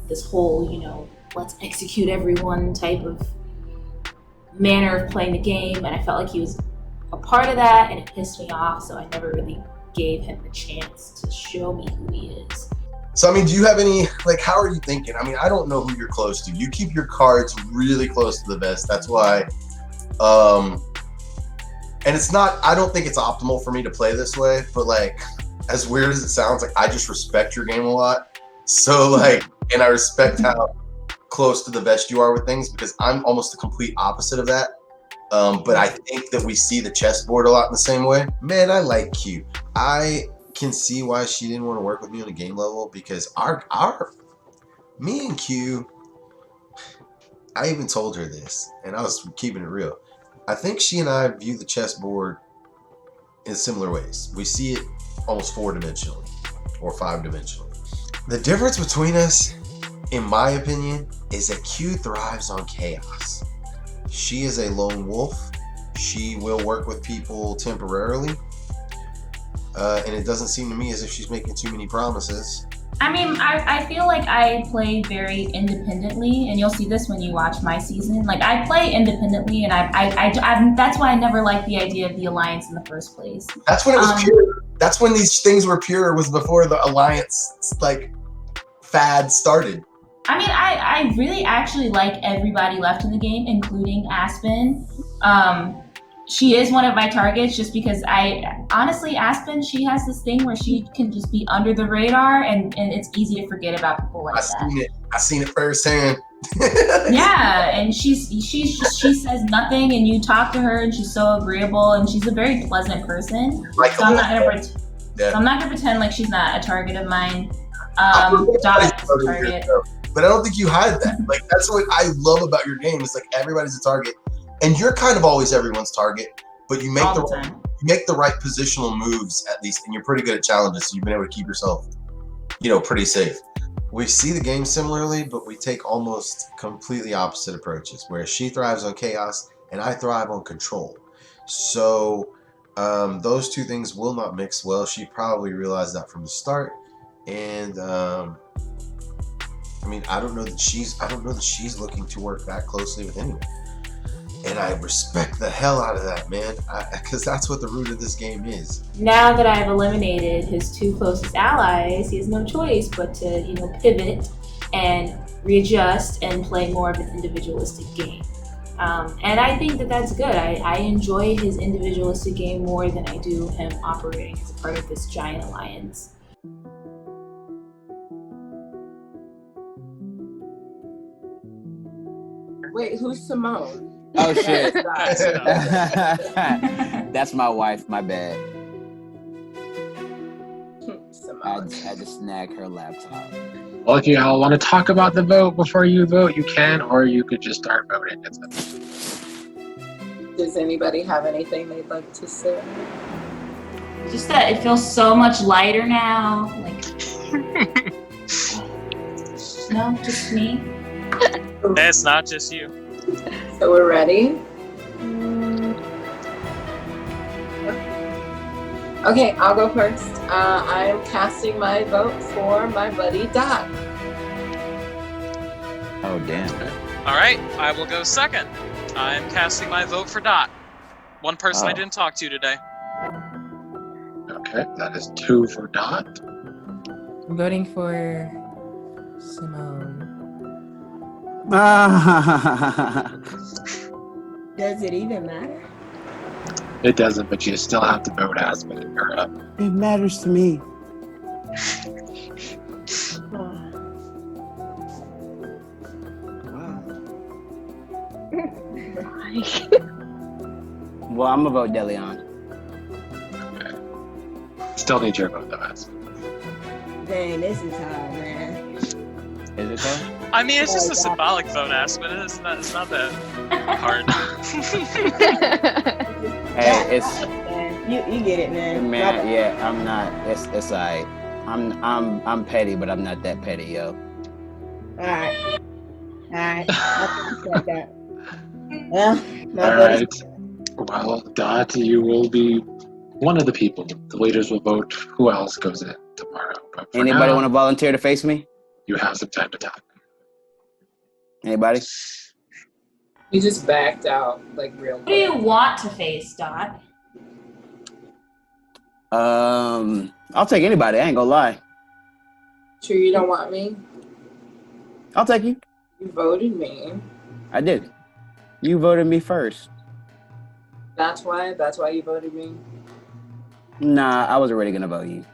this whole, let's execute everyone type of manner of playing the game, and I felt like he was a part of that, and it pissed me off, so I never really gave him the chance to show me who he is. So, I mean, do you have any, how are you thinking? I mean, I don't know who you're close to. You keep your cards really close to the vest. That's why, and it's not, I don't think it's optimal for me to play this way, but as weird as it sounds, I just respect your game a lot. So, and I respect how close to the vest you are with things, because I'm almost the complete opposite of that. But I think that we see the chessboard a lot in the same way. Man, I like Q. I can see why she didn't want to work with me on a game level, because me and Q, I even told her this, and I was keeping it real. I think she and I view the chessboard in similar ways. We see it almost 4-dimensionally or 5-dimensionally. The difference between us, in my opinion, is that Q thrives on chaos. She is a lone wolf. She will work with people temporarily. And it doesn't seem to me as if she's making too many promises. I mean, I feel like I play very independently, and you'll see this when you watch my season. I play independently, and I that's why I never liked the idea of the alliance in the first place. That's when it was pure. That's when these things were pure, was before the alliance fad started. I mean, I really actually like everybody left in the game, including Aspen. She is one of my targets just because honestly, Aspen, she has this thing where she can just be under the radar, and it's easy to forget about people like that. I seen it firsthand. Yeah, and she says nothing, and you talk to her, and she's so agreeable, and she's a very pleasant person. So I'm not gonna pretend like she's not a target of mine. Dot is a target. But I don't think you hide that. That's what I love about your game. It's everybody's a target. And you're kind of always everyone's target, but you make the right positional moves at least, and you're pretty good at challenges, so you've been able to keep yourself, pretty safe. We see the game similarly, but we take almost completely opposite approaches, where she thrives on chaos and I thrive on control. So those two things will not mix well. She probably realized that from the start, and I mean, I don't know that she's looking to work that closely with anyone. And I respect the hell out of that, man, because that's what the root of this game is. Now that I've eliminated his 2 closest allies, he has no choice but to, pivot and readjust and play more of an individualistic game. And I think that that's good. I enjoy his individualistic game more than I do him operating as a part of this giant alliance. Wait, who's Simone? Oh shit. That's That's my wife, my bad. Simone. I had to snag her laptop. Well, if you all want to talk about the vote before you vote, you can, or you could just start voting. Does anybody have anything they'd like to say? Just that it feels so much lighter now. Like, no, just me. It's not just you. So we're ready? Okay, I'll go first. I am casting my vote for my buddy Dot. Oh damn. All right, I will go second. I'm casting my vote for Dot. One person I didn't talk to today. Okay, that is 2 for Dot. I'm voting for Simone. Does it even matter? It doesn't, but you still have to vote Aspen or up. It matters to me. Well, I'm gonna vote DeLeon. Still need your vote though, Aspen. Dang, this is hard, man. Is it though? I mean, it's just a symbolic vote, Aspen. It's not that hard. Hey, it's you get it, man. man. Yeah, I'm not. It's alright. I'm petty, but I'm not that petty, yo. Alright. I appreciate that. Well, my All buddy. right. Well, Dot, you will be one of the people. The leaders will vote who else goes in tomorrow. But for Anybody now, want to volunteer to face me? you have some time to talk. Anybody? You just backed out like real Who do you want to face, Dot? I'll take anybody. I ain't gonna lie. Sure you don't want me? I'll take you. You voted me. I did. You voted me first. That's why you voted me? Nah, I was already gonna vote you.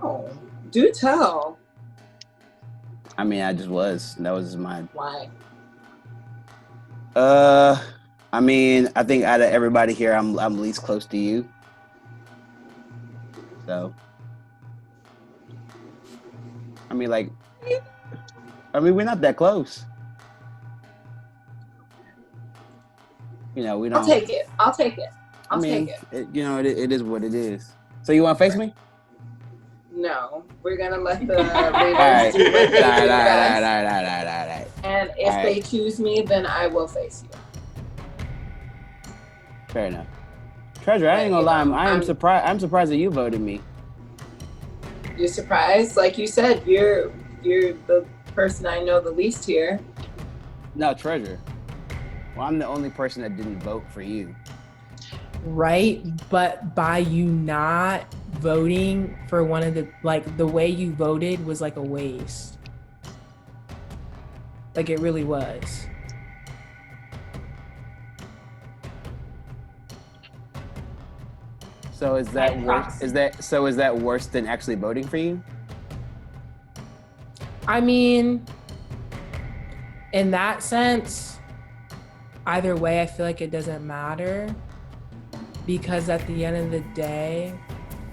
Oh, do tell. I mean, I just was. That was my. Why? I mean, I think out of everybody here, I'm least close to you. So, I mean, we're not that close. You know, we don't. I'll take it. I'll take it. I mean, it is what it is. So you want to face me? No, we're gonna let the All right. leaders do what they do All right. best. And if they choose me, then I will face you. Fair enough. Treasure, I ain't gonna lie. I'm surprised. I'm surprised that you voted me. You're surprised? Like you said, you're the person I know the least here. No, Treasure. Well, I'm the only person that didn't vote for you. Right, but by you not voting for one of the way you voted was like a waste. Like it really was. So is that worse? Is that worse than actually voting for you? I mean, in that sense, either way, I feel like it doesn't matter. Because at the end of the day,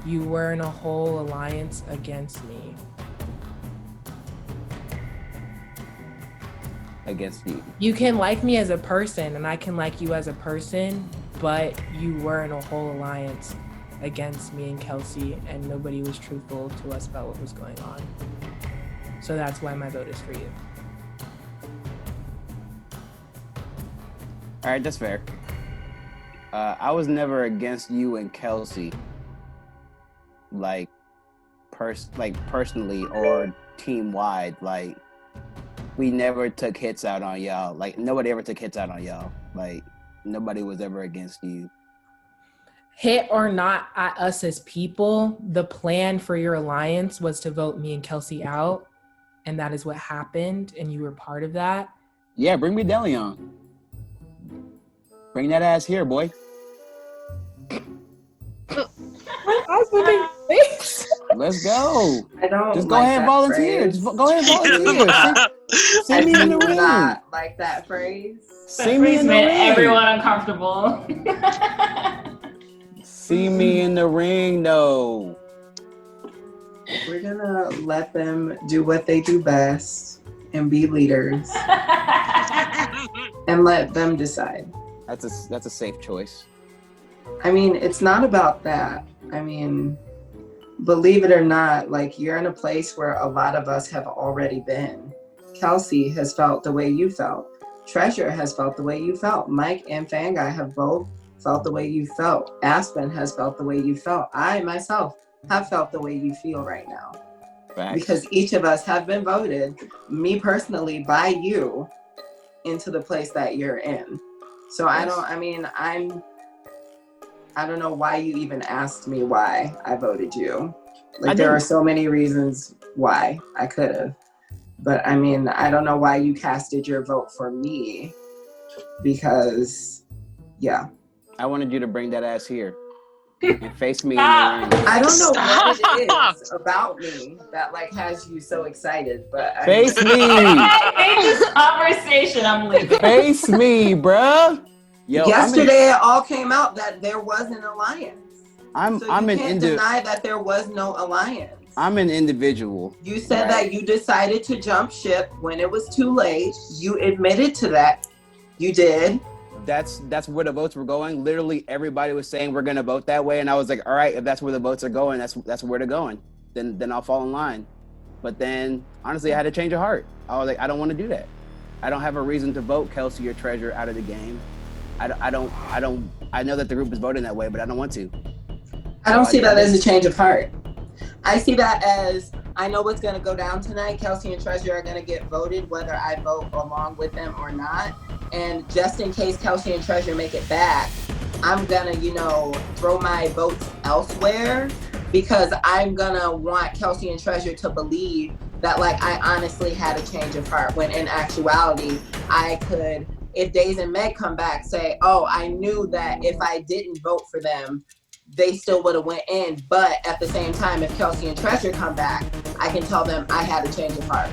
you were in a whole alliance against me. Against you. You can like me as a person, and I can like you as a person, but you were in a whole alliance against me and Kelsey, and nobody was truthful to us about what was going on. So that's why my vote is for you. All right, that's fair. I was never against you and Kelsey, personally or team wide. Like, we never took hits out on y'all. Like, nobody ever took hits out on y'all. Like, nobody was ever against you. Hit or not at us as people, the plan for your alliance was to vote me and Kelsey out, and that is what happened, and you were part of that. Yeah, bring me DeLeon. Bring that ass here, boy. Let's go. I don't Just go like ahead and that volunteer. phrase. Just go ahead and volunteer. See me in the do ring. not like that phrase. See me in the ring. Everyone uncomfortable. See me in the ring, though. We're gonna let them do what they do best and be leaders, and let them decide. That's a safe choice. I mean, it's not about that. I mean, believe it or not, like, you're in a place where a lot of us have already been. Kelsey has felt the way you felt. Treasure has felt the way you felt. Mike and Fanguy have both felt the way you felt. Aspen has felt the way you felt. I myself have felt the way you feel right now. Facts. Because each of us have been voted, me personally, by you, into the place that you're in. So Yes. I don't know why you even asked me why I voted you. Like, I there are didn't. so many reasons why I could have. But I mean, I don't know why you casted your vote for me, because, yeah. I wanted you to bring that ass here and face me in the ring. I don't know what it is about me that, like, has you so excited, but Face me. I hate this conversation. I'm leaving. Face me, bruh. Yo, yesterday it all came out that there was an alliance. I'm You an can't deny that there was no alliance. I'm an individual. You said that you decided to jump ship when it was too late. You admitted to that. You did. That's where the votes were going. Literally everybody was saying we're gonna vote that way, and I was like, all right, if that's where the votes are going, that's where they're going. Then I'll fall in line. But then honestly, I had to change of heart. I was like, I don't want to do that. I don't have a reason to vote Kelsey or Treasure out of the game. I know that the group is voting that way, but I don't want to. I don't see that as a change of heart. I see that as, I know what's going to go down tonight. Kelsey and Treasure are going to get voted, whether I vote along with them or not. And just in case Kelsey and Treasure make it back, I'm going to, throw my votes elsewhere, because I'm going to want Kelsey and Treasure to believe that, like, I honestly had a change of heart, when in actuality, I could, if Days and Meg come back, say, oh, I knew that if I didn't vote for them, they still would have went in. But at the same time, if Kelsey and Treasure come back, I can tell them I had a change of heart.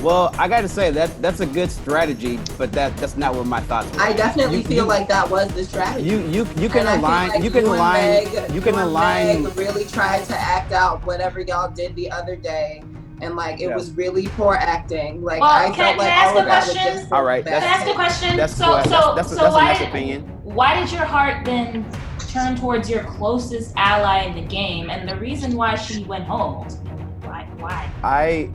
Well, I got to say that's a good strategy, but that's not where my thoughts were. I definitely feel like that was the strategy. You can align. Like you can align. Meg really tried to act out whatever y'all did the other day, and like it was really poor acting. Like, well, I felt like all of that was just all right. Can I ask a question? That's a nice opinion. Why did your heart then turn towards your closest ally in the game, and the reason why she went home? Why?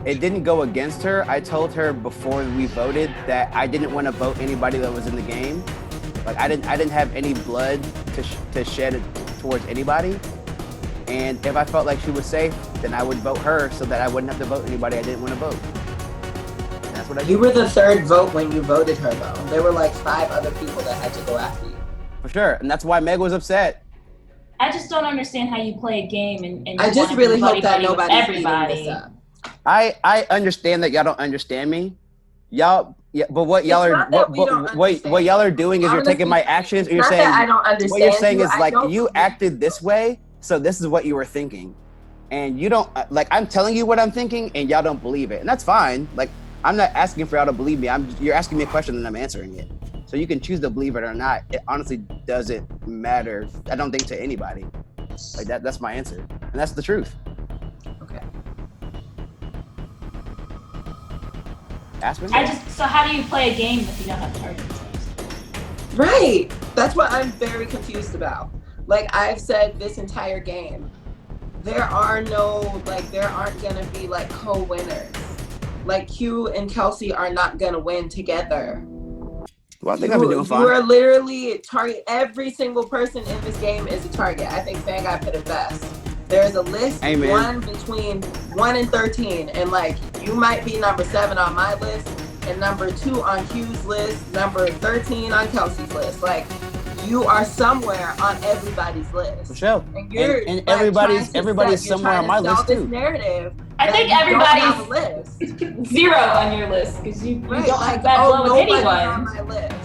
It didn't go against her. I told her before we voted that I didn't want to vote anybody that was in the game. Like, I didn't have any blood to shed towards anybody. And if I felt like she was safe, then I would vote her, so that I wouldn't have to vote anybody I didn't want to vote. And that's what I did. You were the third vote when you voted her, though. There were like 5 other people that had to go after you. For sure, and that's why Meg was upset. I just don't understand how you play a game and I just really hope that nobody's everybody. eating this up. I understand that y'all don't understand me. Y'all, yeah, but what y'all are what y'all are doing is you're taking my actions and you're saying I don't understand. What you're saying is like you acted this way, so this is what you were thinking, and you don't like. I'm telling you what I'm thinking, and y'all don't believe it, and that's fine. Like, I'm not asking for y'all to believe me. You're asking me a question and I'm answering it. So you can choose to believe it or not. It honestly doesn't matter. I don't think to anybody. Like that's my answer, and that's the truth. Okay. Aspen? So how do you play a game if you don't have targets? Right. That's what I'm very confused about. Like, I've said this entire game, there aren't gonna be like co-winners. Like, Q and Kelsey are not gonna win together. Well, I think I've been doing fine. You are literally target. Every single person in this game is a target. I think Fanguy put it best. There's a list, one between 1 and 13, and like, you might be number 7 on my list, and number 2 on Q's list, number 13 on Kelsey's list. Like, you are somewhere on everybody's list. For sure. And everybody's somewhere on my list too. Narrative. I think everybody's 0 on your list because you don't have bad blood with anyone. On my list.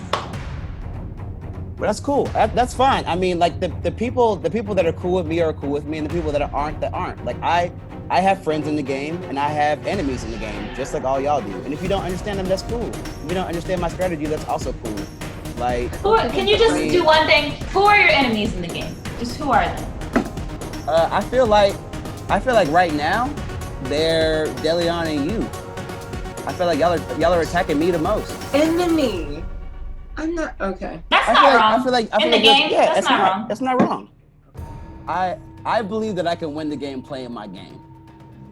But that's cool. That's fine. I mean, like the people that are cool with me are cool with me, and the people that aren't Like I have friends in the game, and I have enemies in the game, just like all y'all do. And if you don't understand them, that's cool. If you don't understand my strategy, that's also cool. Like, Can you just do one thing? Who are your enemies in the game? Just who are they? I feel like right now, they're Delion and you. I feel like y'all are attacking me the most. Enemy. I'm not okay. That's not wrong. I feel like in the game, yeah, that's not wrong. That's not wrong. I believe that I can win the game playing my game.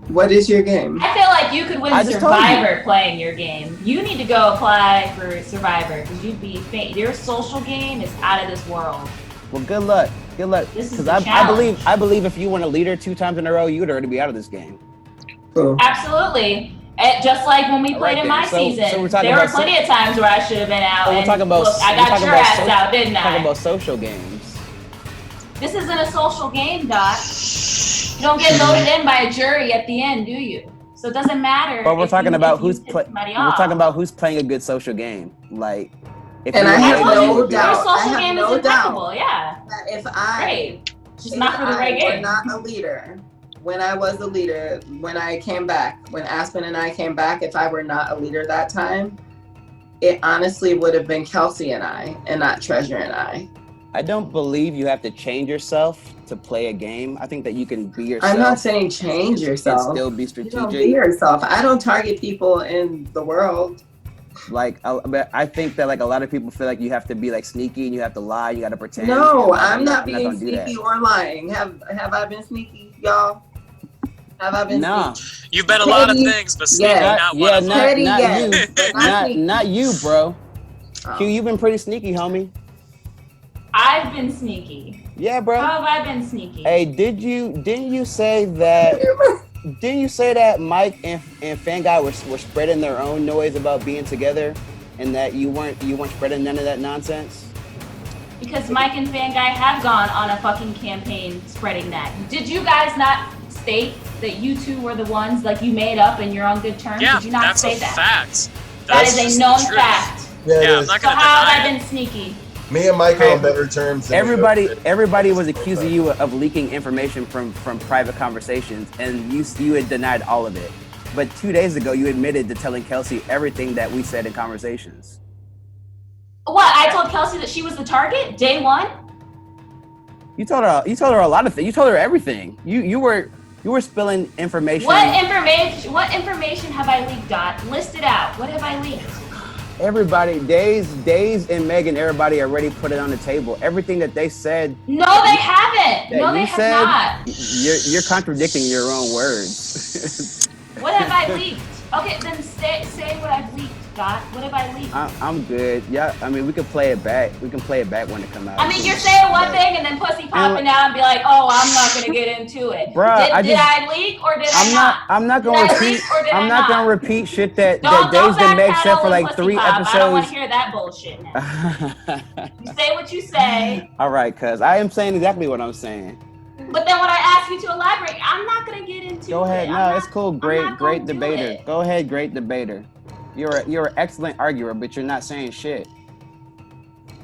What is your game? I feel like you could win Survivor playing your game. You need to go apply for Survivor because you'd be your social game is out of this world. Well, good luck. Good luck. Because I believe if you won a leader 2 times in a row, you'd already be out of this game. Cool. Absolutely. Just like when we played in my season, there were plenty of times where I should have been out. We're talking about. I got your ass out, didn't I? Talking about social games. This isn't a social game, Dot. You don't get voted in by a jury at the end, do you? So it doesn't matter. But we're talking about who's playing a good social game. Like, and I have no doubt. Your social game is impeccable. Yeah. If I, just not for the right game. Not a leader. When I was a leader, when I came back, when Aspen and I came back, if I were not a leader that time, it honestly would have been Kelsey and I, and not Treasure and I. I don't believe you have to change yourself to play a game. I think that you can be yourself. I'm not saying change yourself. And still be strategic. You don't be yourself. I don't target people in the world. Like, I think that like a lot of people feel like you have to be like sneaky and you have to lie. You got to pretend. No, I'm not being sneaky or lying. Have I been sneaky, y'all? Have I been sneaky? You've been a lot of things, but sneaky, not one of them. Not you, bro. Q, you've been pretty sneaky, homie. I've been sneaky. Yeah, bro. How have I been sneaky? Hey, didn't you say that? Didn't you say that Mike and Fanguy were spreading their own noise about being together, and that you weren't spreading none of that nonsense? Because Mike and Fanguy have gone on a fucking campaign spreading that. Did you guys not state that you two were the ones like you made up and you're on good terms? Yeah, did you not that's say a that? fact. That is a known fact. Yeah, I'm not So gonna how deny have I it. been sneaky? Me and Mike are on better terms. Than Everybody was accusing you of leaking information from private conversations, and you had denied all of it. But 2 days ago, you admitted to telling Kelsey everything that we said in conversations. What? I told Kelsey that she was the target day one? You told her a lot of things. You told her everything. You were spilling information. What information have I leaked, Dot? List it out. What have I leaked? Everybody, Days and Megan, everybody already put it on the table. Everything that they said. No, they haven't. No, they have not. You're contradicting your own words. What have I leaked? Okay, then say what I've leaked, Dot. What have I leaked? I'm good. Yeah, I mean, we can play it back. We can play it back when it comes out. I mean, you're saying one thing and then pussy popping out and be like, oh, I'm not going to get into it. Bruh, did I leak or did I not? I'm not going to repeat. I'm not going to repeat shit that Days and Meg said for like 3 episodes. I don't want to hear that bullshit now. You say what you say. All right, cuz I am saying exactly what I'm saying. But then when I ask you to elaborate, I'm not going to get into it. Go ahead. No, it's cool. Great debater. Go ahead, great debater. You're an excellent arguer, but you're not saying shit.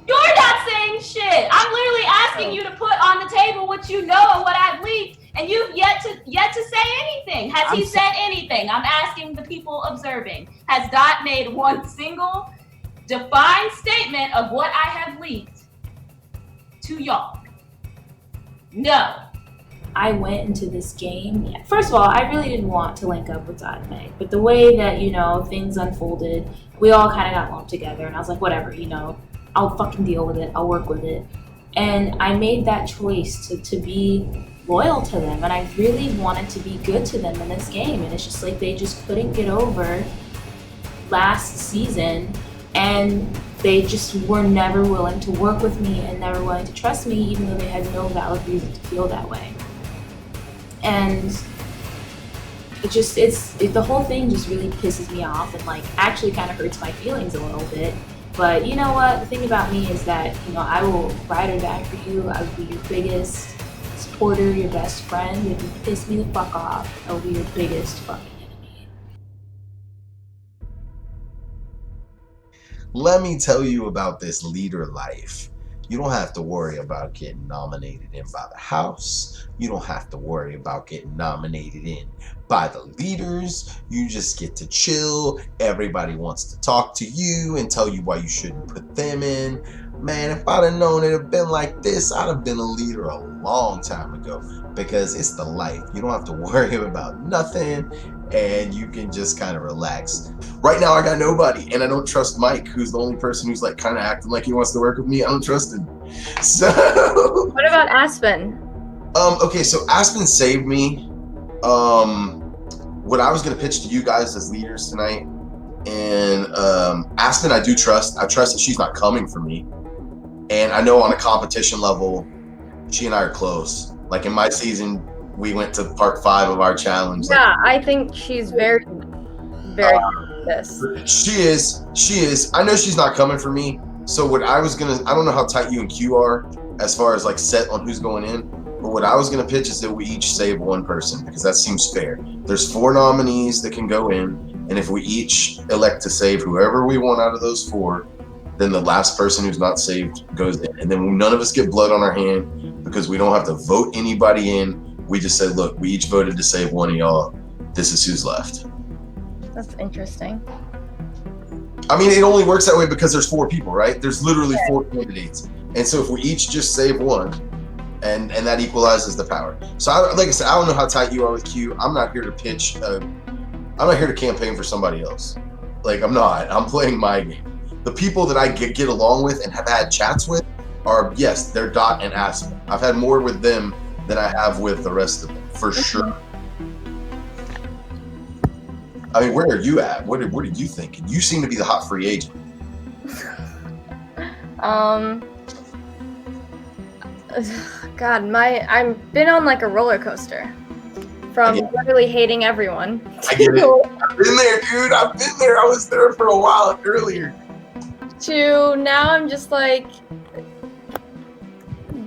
You're not saying shit. I'm literally asking you to put on the table what you know and what I've leaked, and you've yet to say anything. Has he said anything? I'm asking the people observing. Has Dot made one single defined statement of what I have leaked to y'all? No. I went into this game. First of all, I really didn't want to link up with Dot and Meg, but the way that, things unfolded, we all kind of got lumped together, and I was like, whatever, I'll fucking deal with it. I'll work with it. And I made that choice to be loyal to them, and I really wanted to be good to them in this game, and it's just like they just couldn't get over last season, and they just were never willing to work with me and never willing to trust me, even though they had no valid reason to feel that way. And the whole thing just really pisses me off and actually kind of hurts my feelings a little bit. But you know what? The thing about me is that, I will ride or die for you. I will be your biggest supporter, your best friend. If you piss me the fuck off, I will be your biggest fucking enemy. Let me tell you about this leader life. You don't have to worry about getting nominated in by the House. You don't have to worry about getting nominated in by the leaders. You just get to chill. Everybody wants to talk to you and tell you why you shouldn't put them in. Man, if I'd have known it'd have been like this, I'd have been a leader a long time ago, because it's the life. You don't have to worry about nothing, and you can just kind of relax. Right now, I got nobody, and I don't trust Mike, who's the only person who's like kind of acting like he wants to work with me. I don't trust him. So, What about Aspen? Okay, so Aspen saved me. What I was gonna pitch to you guys as leaders tonight, and Aspen, I do trust. I trust that she's not coming for me. And I know on a competition level, she and I are close. Like in my season, we went to part 5 of our challenge. Yeah, I think she's very good at this. She is. I know she's not coming for me. So what I was gonna, I don't know how tight you and Q are as far as like set on who's going in. But what I was gonna pitch is that we each save one person, because that seems fair. There's 4 nominees that can go in, and if we each elect to save whoever we want out of those 4, then the last person who's not saved goes in. And then none of us get blood on our hand, because we don't have to vote anybody in. We just said, look, we each voted to save one of y'all. This is who's left. That's interesting. I mean, it only works that way because there's 4 people, right? There's literally 4 candidates. And so if we each just save one, and that equalizes the power. So like I said, I don't know how tight you are with Q. I'm not here to pitch. I'm not here to campaign for somebody else. Like, I'm not. I'm playing my game. The people that I get along with and have had chats with are, yes, they're Dot and Aspen. I've had more with them than I have with the rest of them, for sure. I mean, where are you at? What are you thinking? You seem to be the hot free agent. God, I've been on like a roller coaster from literally hating everyone. I get it. I've been there, dude. I've been there. I was there for a while earlier. To now, I'm just like,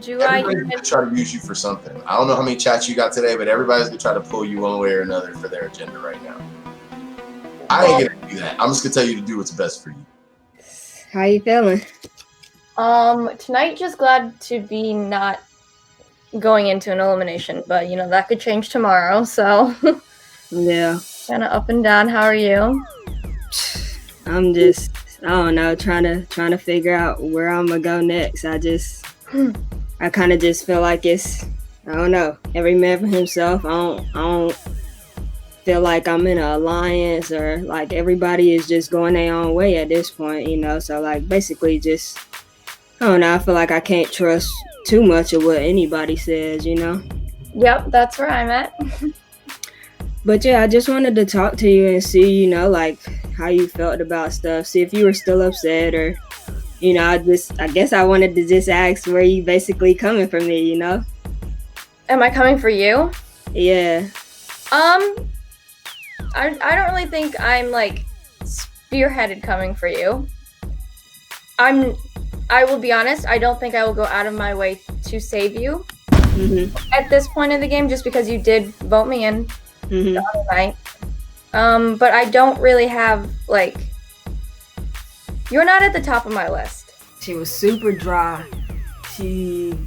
Everybody's gonna try to use you for something. I don't know how many chats you got today, but everybody's gonna try to pull you one way or another for their agenda right now. I ain't gonna do that. I'm just gonna tell you to do what's best for you. How you feeling? Tonight, just glad to be not going into an elimination, but you know that could change tomorrow. So yeah, kind of up and down. How are you? I'm just, I don't know, trying to figure out where I'm gonna go next. I kind of just feel like it's, I don't know, every man for himself. I don't feel like I'm in an alliance, or like everybody is just going their own way at this point, you know. So like basically just, I don't know, I feel like I can't trust too much of what anybody says, you know. Yep, that's where I'm at. But yeah, I just wanted to talk to you and see, you know, like how you felt about stuff, see if you were still upset, or, you know, I guess I wanted to just ask where you basically coming from me, you know. Am I coming for you? Yeah. I don't really think I'm like spearheaded coming for you. I will be honest, I don't think I will go out of my way to save you at this point in the game, just because you did vote me in the other night. But I don't really have, like, you're not at the top of my list. She was super dry. She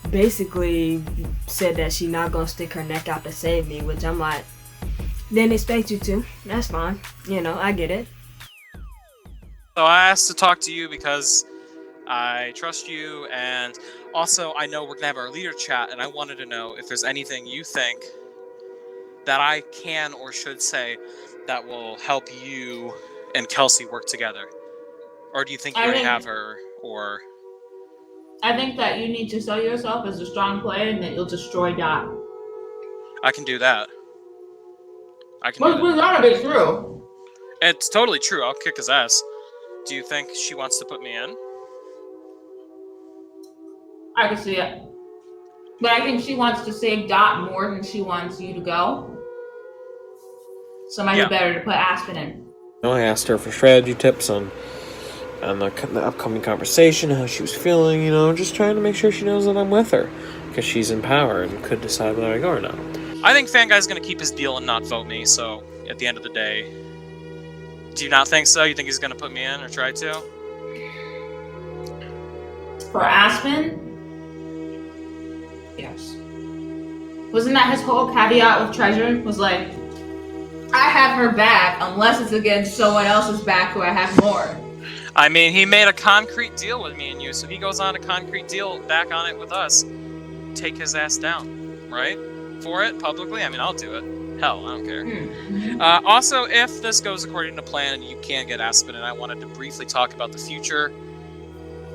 basically said that she's not gonna stick her neck out to save me, which I'm like, didn't expect you to. That's fine. You know, I get it. So I asked to talk to you because I trust you, and also I know we're gonna have our leader chat, and I wanted to know if there's anything you think that I can or should say that will help you and Kelsey work together. Or do you think you already have her, or... I think that you need to sell yourself as a strong player and that you'll destroy Dot. I can do that. I can Well, do that. none of it's true. It's totally true. I'll kick his ass. Do you think she wants to put me in? I can see it. But I think she wants to save Dot more than she wants you to go. So it might be better to put Aspen in. I asked her for strategy tips on the upcoming conversation, how she was feeling, you know, just trying to make sure she knows that I'm with her, because she's in power and could decide whether I go or not. I think Fanguy's gonna keep his deal and not vote me, so at the end of the day... Do you not think so? You think he's gonna put me in, or try to? for Aspen, yes. Wasn't that his whole caveat with Treasure? Was like, I have her back unless it's against someone else's back who I have more. I mean, he made a concrete deal with me and you, so if he goes on a concrete deal back on it with us, take his ass down, right? For it, publicly? I mean, I'll do it. Hell, I don't care. Also, if this goes according to plan and you can get Aspen, and I wanted to briefly talk about the future,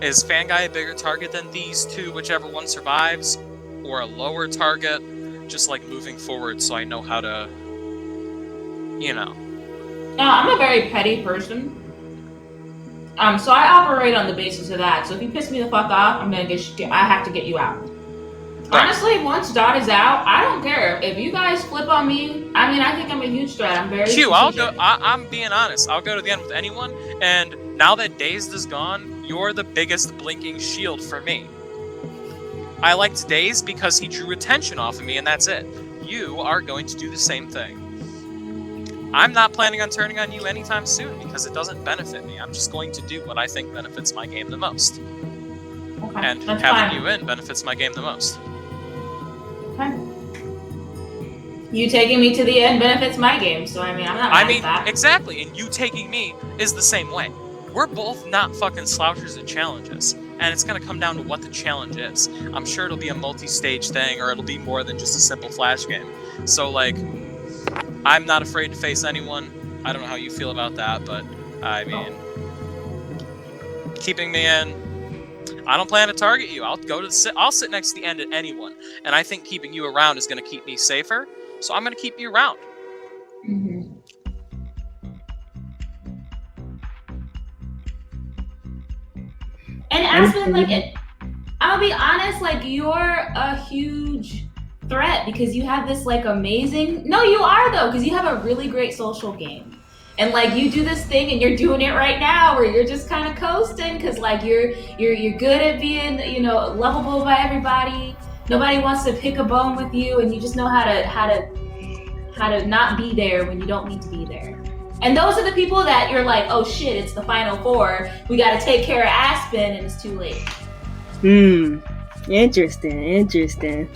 is Fanguy a bigger target than these two, whichever one survives, or a lower target, just like moving forward so I know how to, you know. I'm a very petty person. So I operate on the basis of that. So if you piss me the fuck off, I have to get you out. Right. Honestly, once Dot is out, I don't care. If you guys flip on me, I mean, I think I'm a huge threat. I'm very Q, I'll go. I'm being honest. I'll go to the end with anyone, and now that Dazed is gone, you're the biggest blinking shield for me. I liked Dazed because he drew attention off of me, and that's it. You are going to do the same thing. I'm not planning on turning on you anytime soon because it doesn't benefit me. I'm just going to do what I think benefits my game the most. Okay, and having you in benefits my game the most. Okay. You taking me to the end benefits my game, so I mean, I'm not mad at that. Exactly, and you taking me is the same way. We're both not fucking slouchers at challenges, and it's gonna come down to what the challenge is. I'm sure it'll be a multi-stage thing, or it'll be more than just a simple flash game. So, like, I'm not afraid to face anyone. I don't know how you feel about that, but, I mean, keeping me in, I don't plan to target you. I'll sit next to the end at anyone, and I think keeping you around is gonna keep me safer, so I'm gonna keep you around. Mm-hmm. And Aspen, like, I'll be honest, like, you're a huge threat because you have this, like, amazing... No, you are, though, because you have a really great social game. And, like, you do this thing, and you're doing it right now, where you're just kind of coasting, because, like, you're good at being, you know, lovable by everybody. Nobody wants to pick a bone with you, and you just know how to not be there when you don't need to be there. And those are the people that you're like, oh shit, it's the final four. We got to take care of Aspen, and it's too late. Interesting.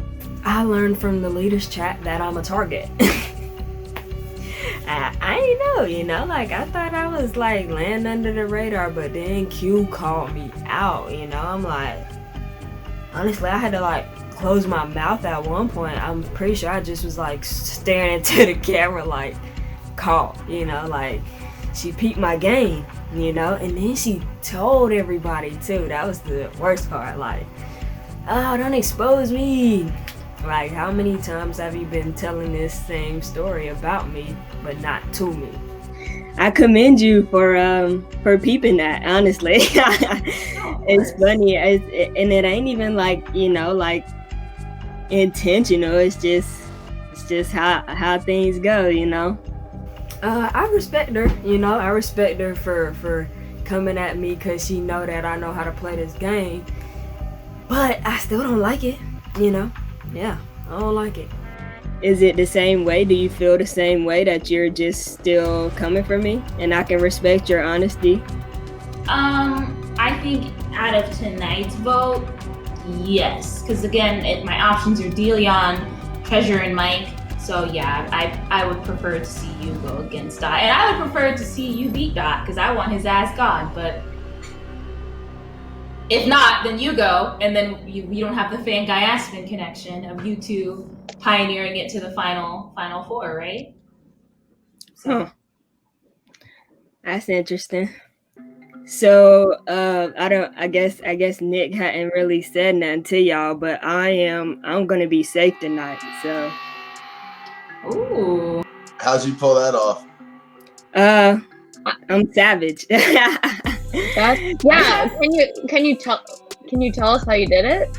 I learned from the leaders chat that I'm a target. I ain't know, you know, like, I thought I was like laying under the radar, but then Q called me out, you know. I'm like, honestly, I had to like close my mouth at one point. I'm pretty sure I just was like staring into the camera like, caught, you know, like, she peeped my game, you know, and then she told everybody too. That was the worst part, like, oh, don't expose me. Like, how many times have you been telling this same story about me, but not to me? I commend you for peeping that, honestly. It's funny, and it ain't even like, you know, like, intentional. It's just how things go, you know. I respect her, you know. I respect her for coming at me because she know that I know how to play this game. But I still don't like it, you know. Yeah, I don't like it. Is it the same way? Do you feel the same way, that you're just still coming for me and I can respect your honesty? I think out of tonight's vote, yes. Because again, my options are Deleon, Treasure, and Mike. So yeah, I would prefer to see you go against Dot. And I would prefer to see you beat Dot, because I want his ass gone. But if not, then you go, and then you don't have the Fanguy Aspen connection of you two pioneering it to the final four, right? So. That's interesting. So I guess Nick hadn't really said nothing to y'all, but I'm gonna be safe tonight, so. Ooh. How'd you pull that off? I'm savage. Yeah. Can you tell us how you did it?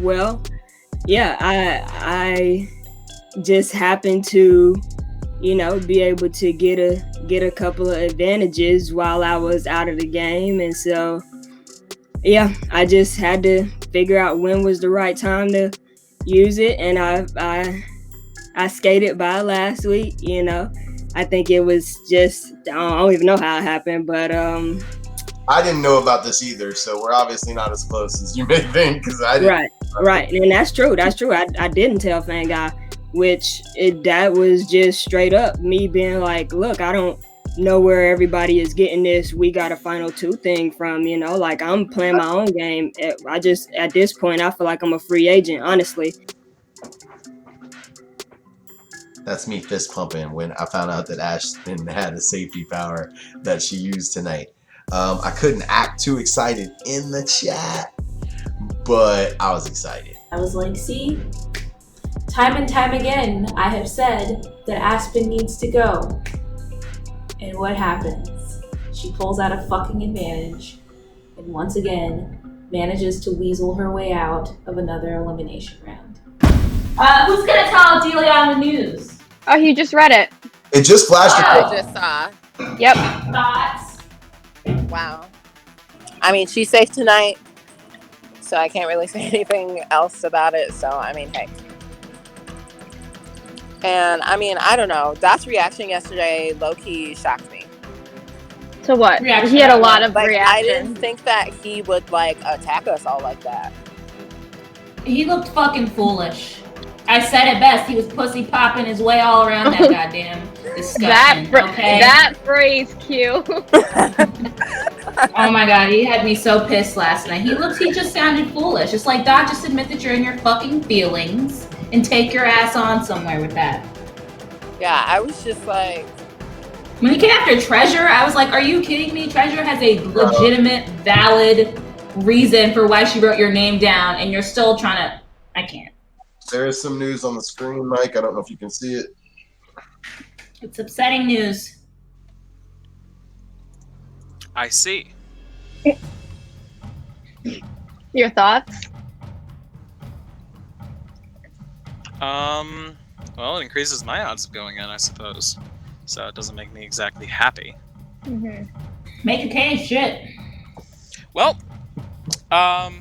Well, yeah, I just happened to, you know, be able to get a couple of advantages while I was out of the game, and so yeah, I just had to figure out when was the right time to use it, and I skated by last week, you know. I think it was just, I don't even know how it happened, but I didn't know about this either, so we're obviously not as close as you may think. Because I didn't. Right, and that's true. I didn't tell Fan Guy, that was just straight up me being like, look, I don't know where everybody is getting this "we got a final two" thing from. Like I'm playing my own game. At this point, I feel like I'm a free agent, honestly. That's me fist pumping when I found out that Ashton had a safety power that she used tonight. I couldn't act too excited in the chat, but I was excited. I was like, see, time and time again, I have said that Aspen needs to go. And what happens? She pulls out a fucking advantage and once again manages to weasel her way out of another elimination round. Who's gonna tell Delia on the news? Oh, he just read it. It just flashed. I just saw. Yep. Thoughts? Wow. I mean, she's safe tonight, so I can't really say anything else about it. So, I mean, hey. And, I mean, I don't know. Dot's reaction yesterday low-key shocked me. So what? Reaction. He had a lot of I reaction. didn't think that he would, attack us all like that. He looked fucking foolish. I said it best. He was pussy popping his way all around that goddamn discussion. Okay? That phrase, Q. Oh my god, he had me so pissed last night. He just sounded foolish. It's like, Doc, just admit that you're in your fucking feelings and take your ass on somewhere with that. Yeah, I was just like... When he came after Treasure, I was like, are you kidding me? Treasure has a legitimate, valid reason for why she wrote your name down, and you're still trying to... I can't. There is some news on the screen, Mike. I don't know if you can see it. It's upsetting news. I see. Your thoughts? Well, it increases my odds of going in, I suppose. So it doesn't make me exactly happy. Mm-hmm. Make a case, shit. Well,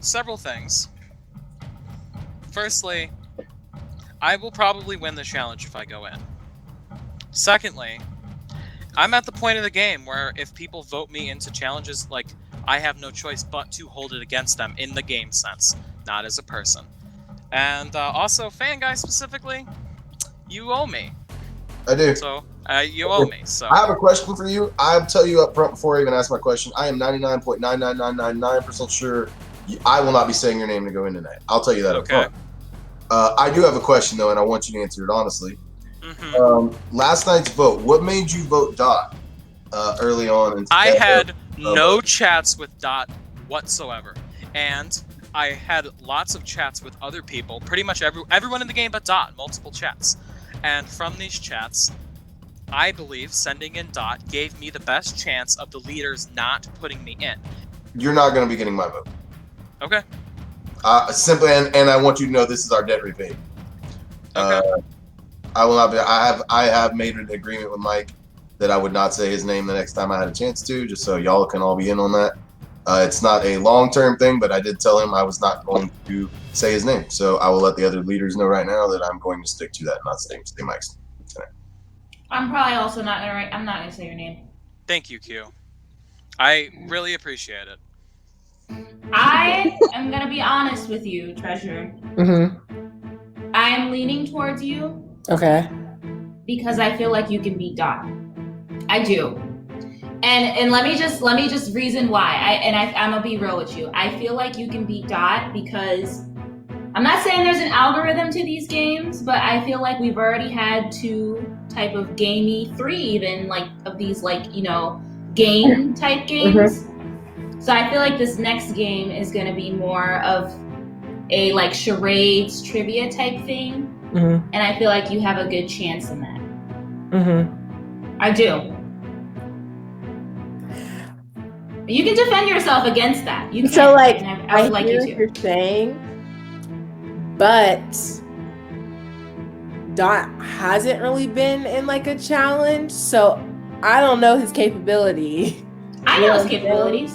several things. Firstly, I will probably win the challenge if I go in. Secondly, I'm at the point of the game where if people vote me into challenges, I have no choice but to hold it against them in the game sense, not as a person. And also, Fan Guy specifically, you owe me. I do. So, you owe me. So I have a question for you. I'll tell you up front before I even ask my question. I am 99.99999% sure I will not be saying your name to go in tonight. I'll tell you that up front. I do have a question, though, and I want you to answer it honestly. Mm-hmm. Last night's vote, what made you vote Dot early on? I had no chats with Dot whatsoever. And I had lots of chats with other people, pretty much everyone in the game but Dot, multiple chats. And from these chats, I believe sending in Dot gave me the best chance of the leaders not putting me in. You're not going to be getting my vote. Okay. Simply, and I want you to know this is our debt repayment. Okay. I will not be. I have made an agreement with Mike that I would not say his name the next time I had a chance to, just so y'all can all be in on that. It's not a long-term thing, but I did tell him I was not going to say his name. So I will let the other leaders know right now that I'm going to stick to that, not say Mike's tonight. I'm probably also not gonna. I'm not gonna say your name. Thank you, Q. I really appreciate it. I am gonna be honest with you, Treasure. Mm-hmm. I am leaning towards you. Okay. Because I feel like you can beat Dot. I do. And let me just reason why. I'm gonna be real with you. I feel like you can beat Dot because I'm not saying there's an algorithm to these games, but I feel like we've already had 2 type of gamey, 3 even of these game type games. Mm-hmm. So I feel like this next game is gonna be more of a charades trivia type thing. Mm-hmm. And I feel like you have a good chance in that. Mm-hmm. I do. You can defend yourself against that. You can. So I would like hear you to. What you're saying, but Dot hasn't really been in a challenge, so I don't know his capability. I know his capabilities.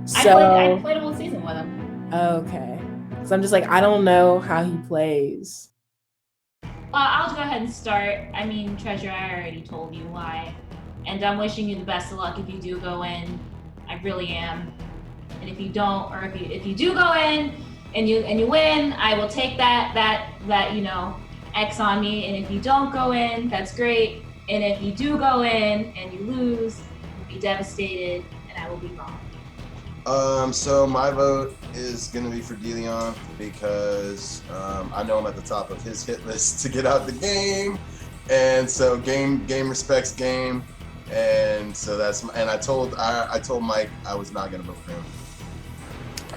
So I played a whole season with him. Okay, so I'm just I don't know how he plays. I'll go ahead and start. I mean, Treasure, I already told you why, and I'm wishing you the best of luck if you do go in. I really am. And if you don't, or if you do go in and you win, I will take that X on me. And if you don't go in, that's great. And if you do go in and you lose, I'll be devastated and I will be wrong. So my vote is gonna be for DeLeon because I know I'm at the top of his hit list to get out the game, and so game respects game, and so I told Mike I was not gonna vote for him.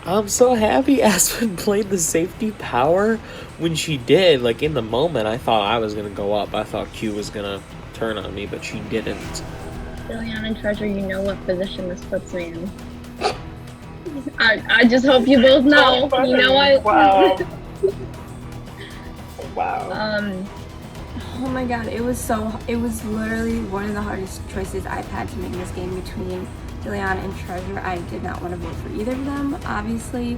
I'm so happy Aspen played the safety power when she did. Like, in the moment, I thought I was gonna go up. I thought Q was gonna turn on me, but she didn't. Elimination and Treasure, you know what position this puts me in. I just hope you both know. You know what? Wow. Wow. Oh my god, it was literally one of the hardest choices I've had to make in this game between Elimination and Treasure. I did not want to vote for either of them, obviously.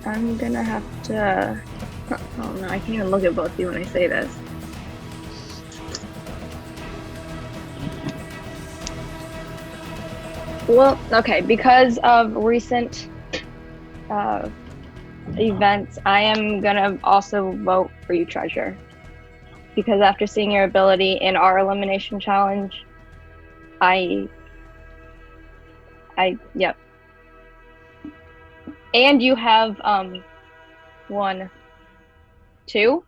I'm gonna have to... Oh no, I can't even look at both of you when I say this. Well, okay, because of recent events, I am gonna also vote for you, Treasure. Because after seeing your ability in our elimination challenge, yep. And you have, 1, 2?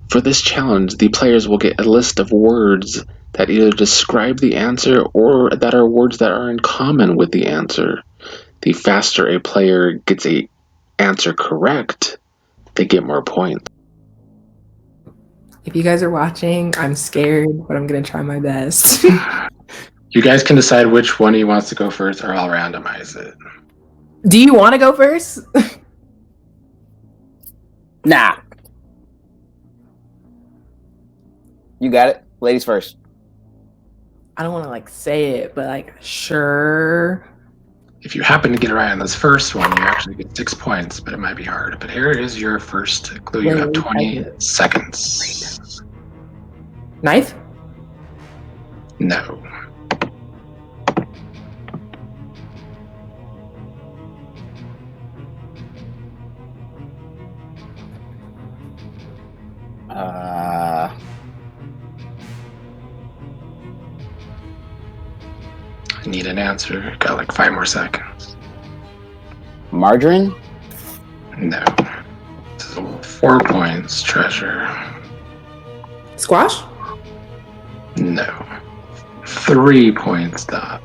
For this challenge, the players will get a list of words that either describe the answer or that are words that are in common with the answer. The faster a player gets an answer correct, they get more points. If you guys are watching, I'm scared, but I'm gonna try my best. You guys can decide which one he wants to go first, or I'll randomize it. Do you want to go first? Nah. You got it. Ladies first. I don't want to say it, but sure. If you happen to get it right on this first one, you actually get 6 points, but it might be hard. But here is your first clue. You have 20 seconds. Knife? No. I need an answer. Got 5 more seconds. Margarine? No. This is 4 points, Treasure. Squash? No. 3 points, Dot.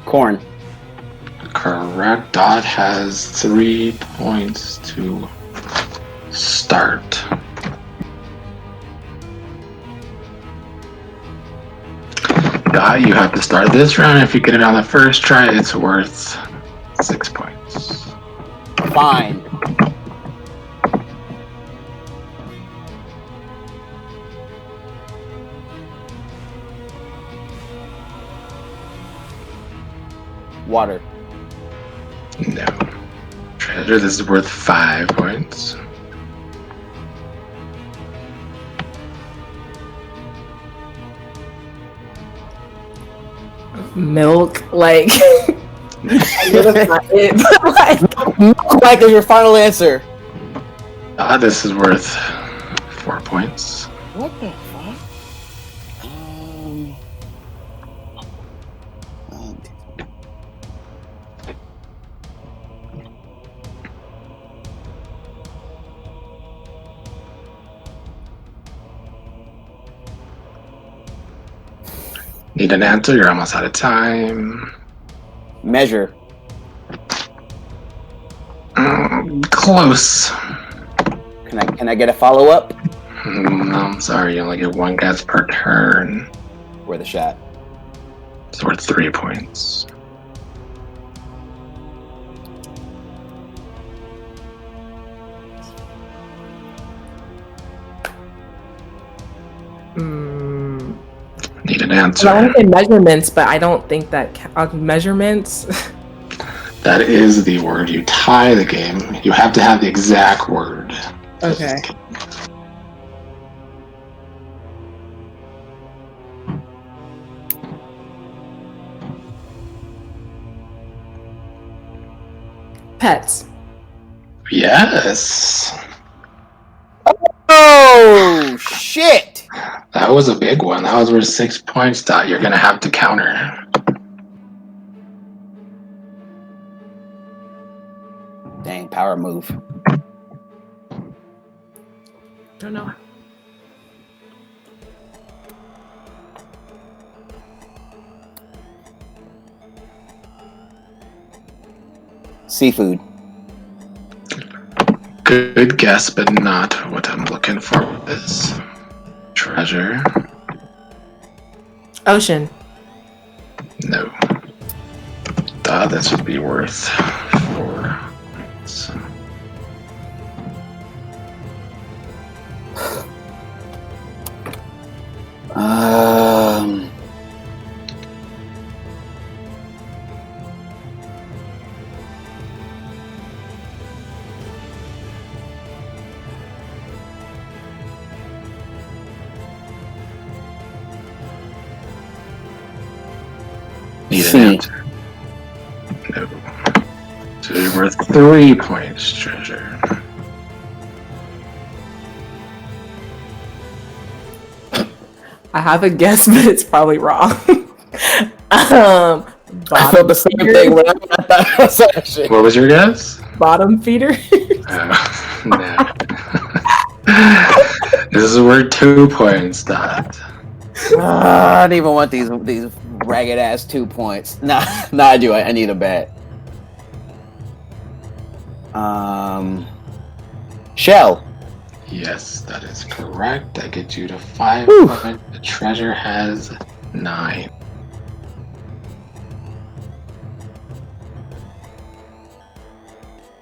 Corn. Correct. Dot has 3 points to start. Dot, you have to start this round. If you get it on the first try, it's worth 6 points. Fine. Water. No. Treasure, this is worth 5 points. Milk, I know that's not it, but milk is your final answer. This is worth 4 points. What the fuck? Need an answer? You're almost out of time. Measure. Close. Can I get a follow up? No, I'm sorry. You only get 1 guess per turn. Worth a shot. It's worth 3 points. Need an answer. I want to say measurements, but I don't think that measurements. That is the word. You tie the game. You have to have the exact word. Okay. Pets. Yes. Oh shit! That was a big one. That was worth 6 points. Dot. You're gonna have to counter. Dang, power move. Don't know. Seafood. Good guess, but not what I'm looking for with this. Treasure. Ocean. No. This would be worth 4 points. Need an answer. No. So you're worth 3 points, treasure. I have a guess, but it's probably wrong. I felt the same thing when I thought that was actually. What was your guess? Bottom feeder. No. This is worth 2 points, Dot. I don't even want these ragged ass 2 points. Nah, I do. I need a bet. Shell. Yes, that is correct. That gets you to 5 points. The treasure has 9.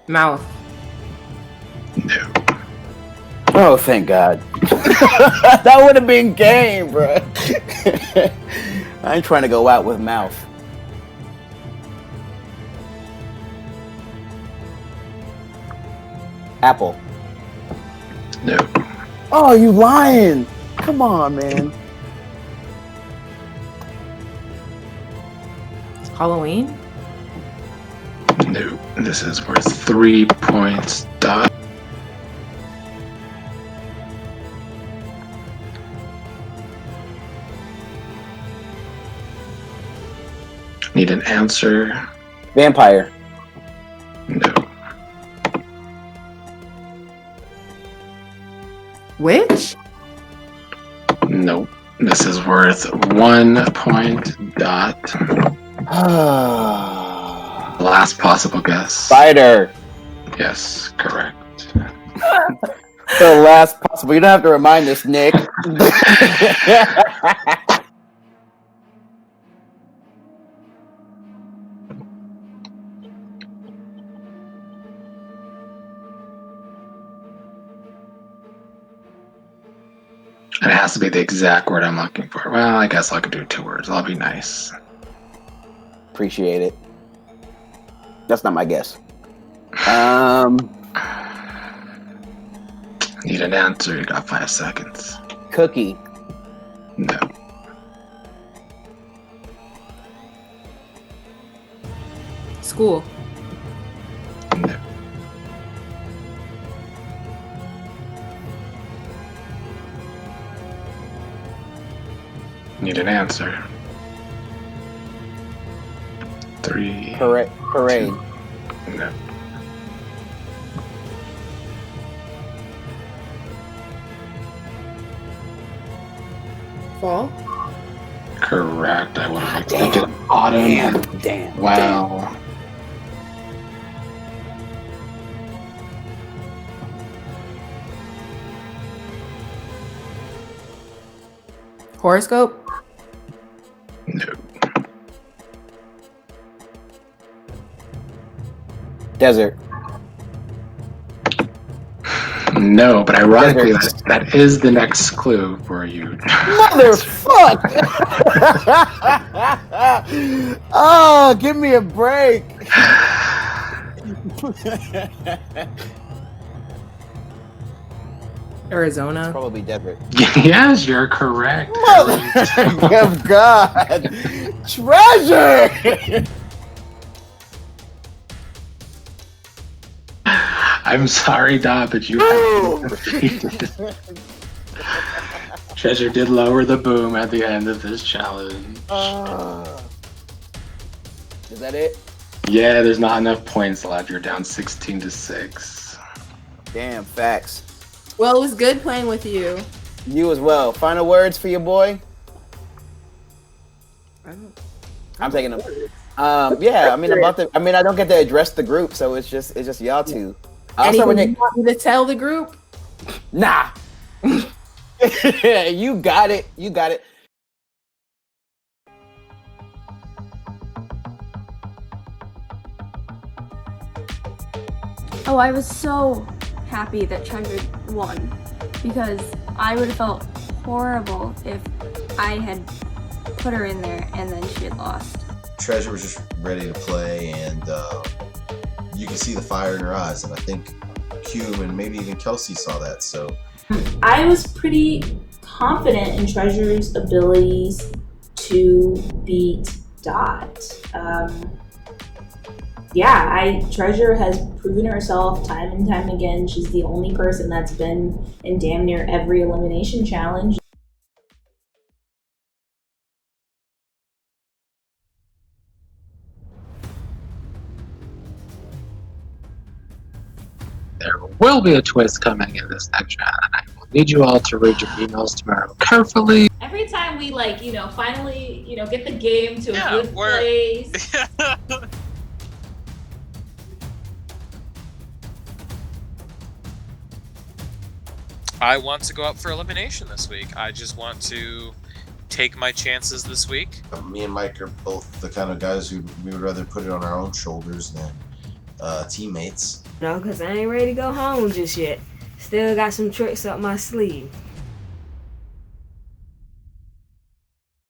Mouth. No. Oh, thank God. That would have been game, bro. I ain't trying to go out with mouth. Apple. No. Oh, you lying. Come on, man. Halloween? No. This is worth 3 points. Dot. Need an answer. Vampire. No. Witch? Nope. This is worth 1 point. Dot. Last possible guess. Spider. Yes, correct. The last possible. You don't have to remind us, Nick. It has to be the exact word I'm looking for. Well, I guess I could do 2 words. I'll be nice. Appreciate it. That's not my guess. Need an answer. You got 5 seconds. Cookie. No. School. No. Need an answer. 3. Parade. 2. No. Fall. Correct. I would have expected autumn. Damn. Wow. Horoscope. No. Desert. No, but ironically, that is the next clue for you. Motherfuck! Oh, give me a break. Arizona. It's probably desert. Yes, you're correct. Of God. Treasure! I'm sorry, Dot, but you have defeated. Treasure did lower the boom at the end of this challenge. Is that it? Yeah, there's not enough points left. You're down 16-6. Damn, facts. Well, it was good playing with you. You as well. Final words for your boy? I'm taking them. Yeah, I mean, I don't get to address the group, so it's just y'all two. Anything you want me to tell the group? Nah. You got it. You got it. Oh, I was so happy that Treasure won because I would have felt horrible if I had put her in there and then she had lost. Treasure was just ready to play, and you can see the fire in her eyes, and I think Cume and maybe even Kelsey saw that. So I was pretty confident in Treasure's abilities to beat Dot. Treasure has proven herself time and time again. She's the only person that's been in damn near every elimination challenge. There will be a twist coming in this next round, and I will need you all to read your emails tomorrow carefully. Every time we finally get the game to a good place. I want to go up for elimination this week. I just want to take my chances this week. Me and Mike are both the kind of guys who we would rather put it on our own shoulders than teammates. No, because I ain't ready to go home just yet. Still got some tricks up my sleeve.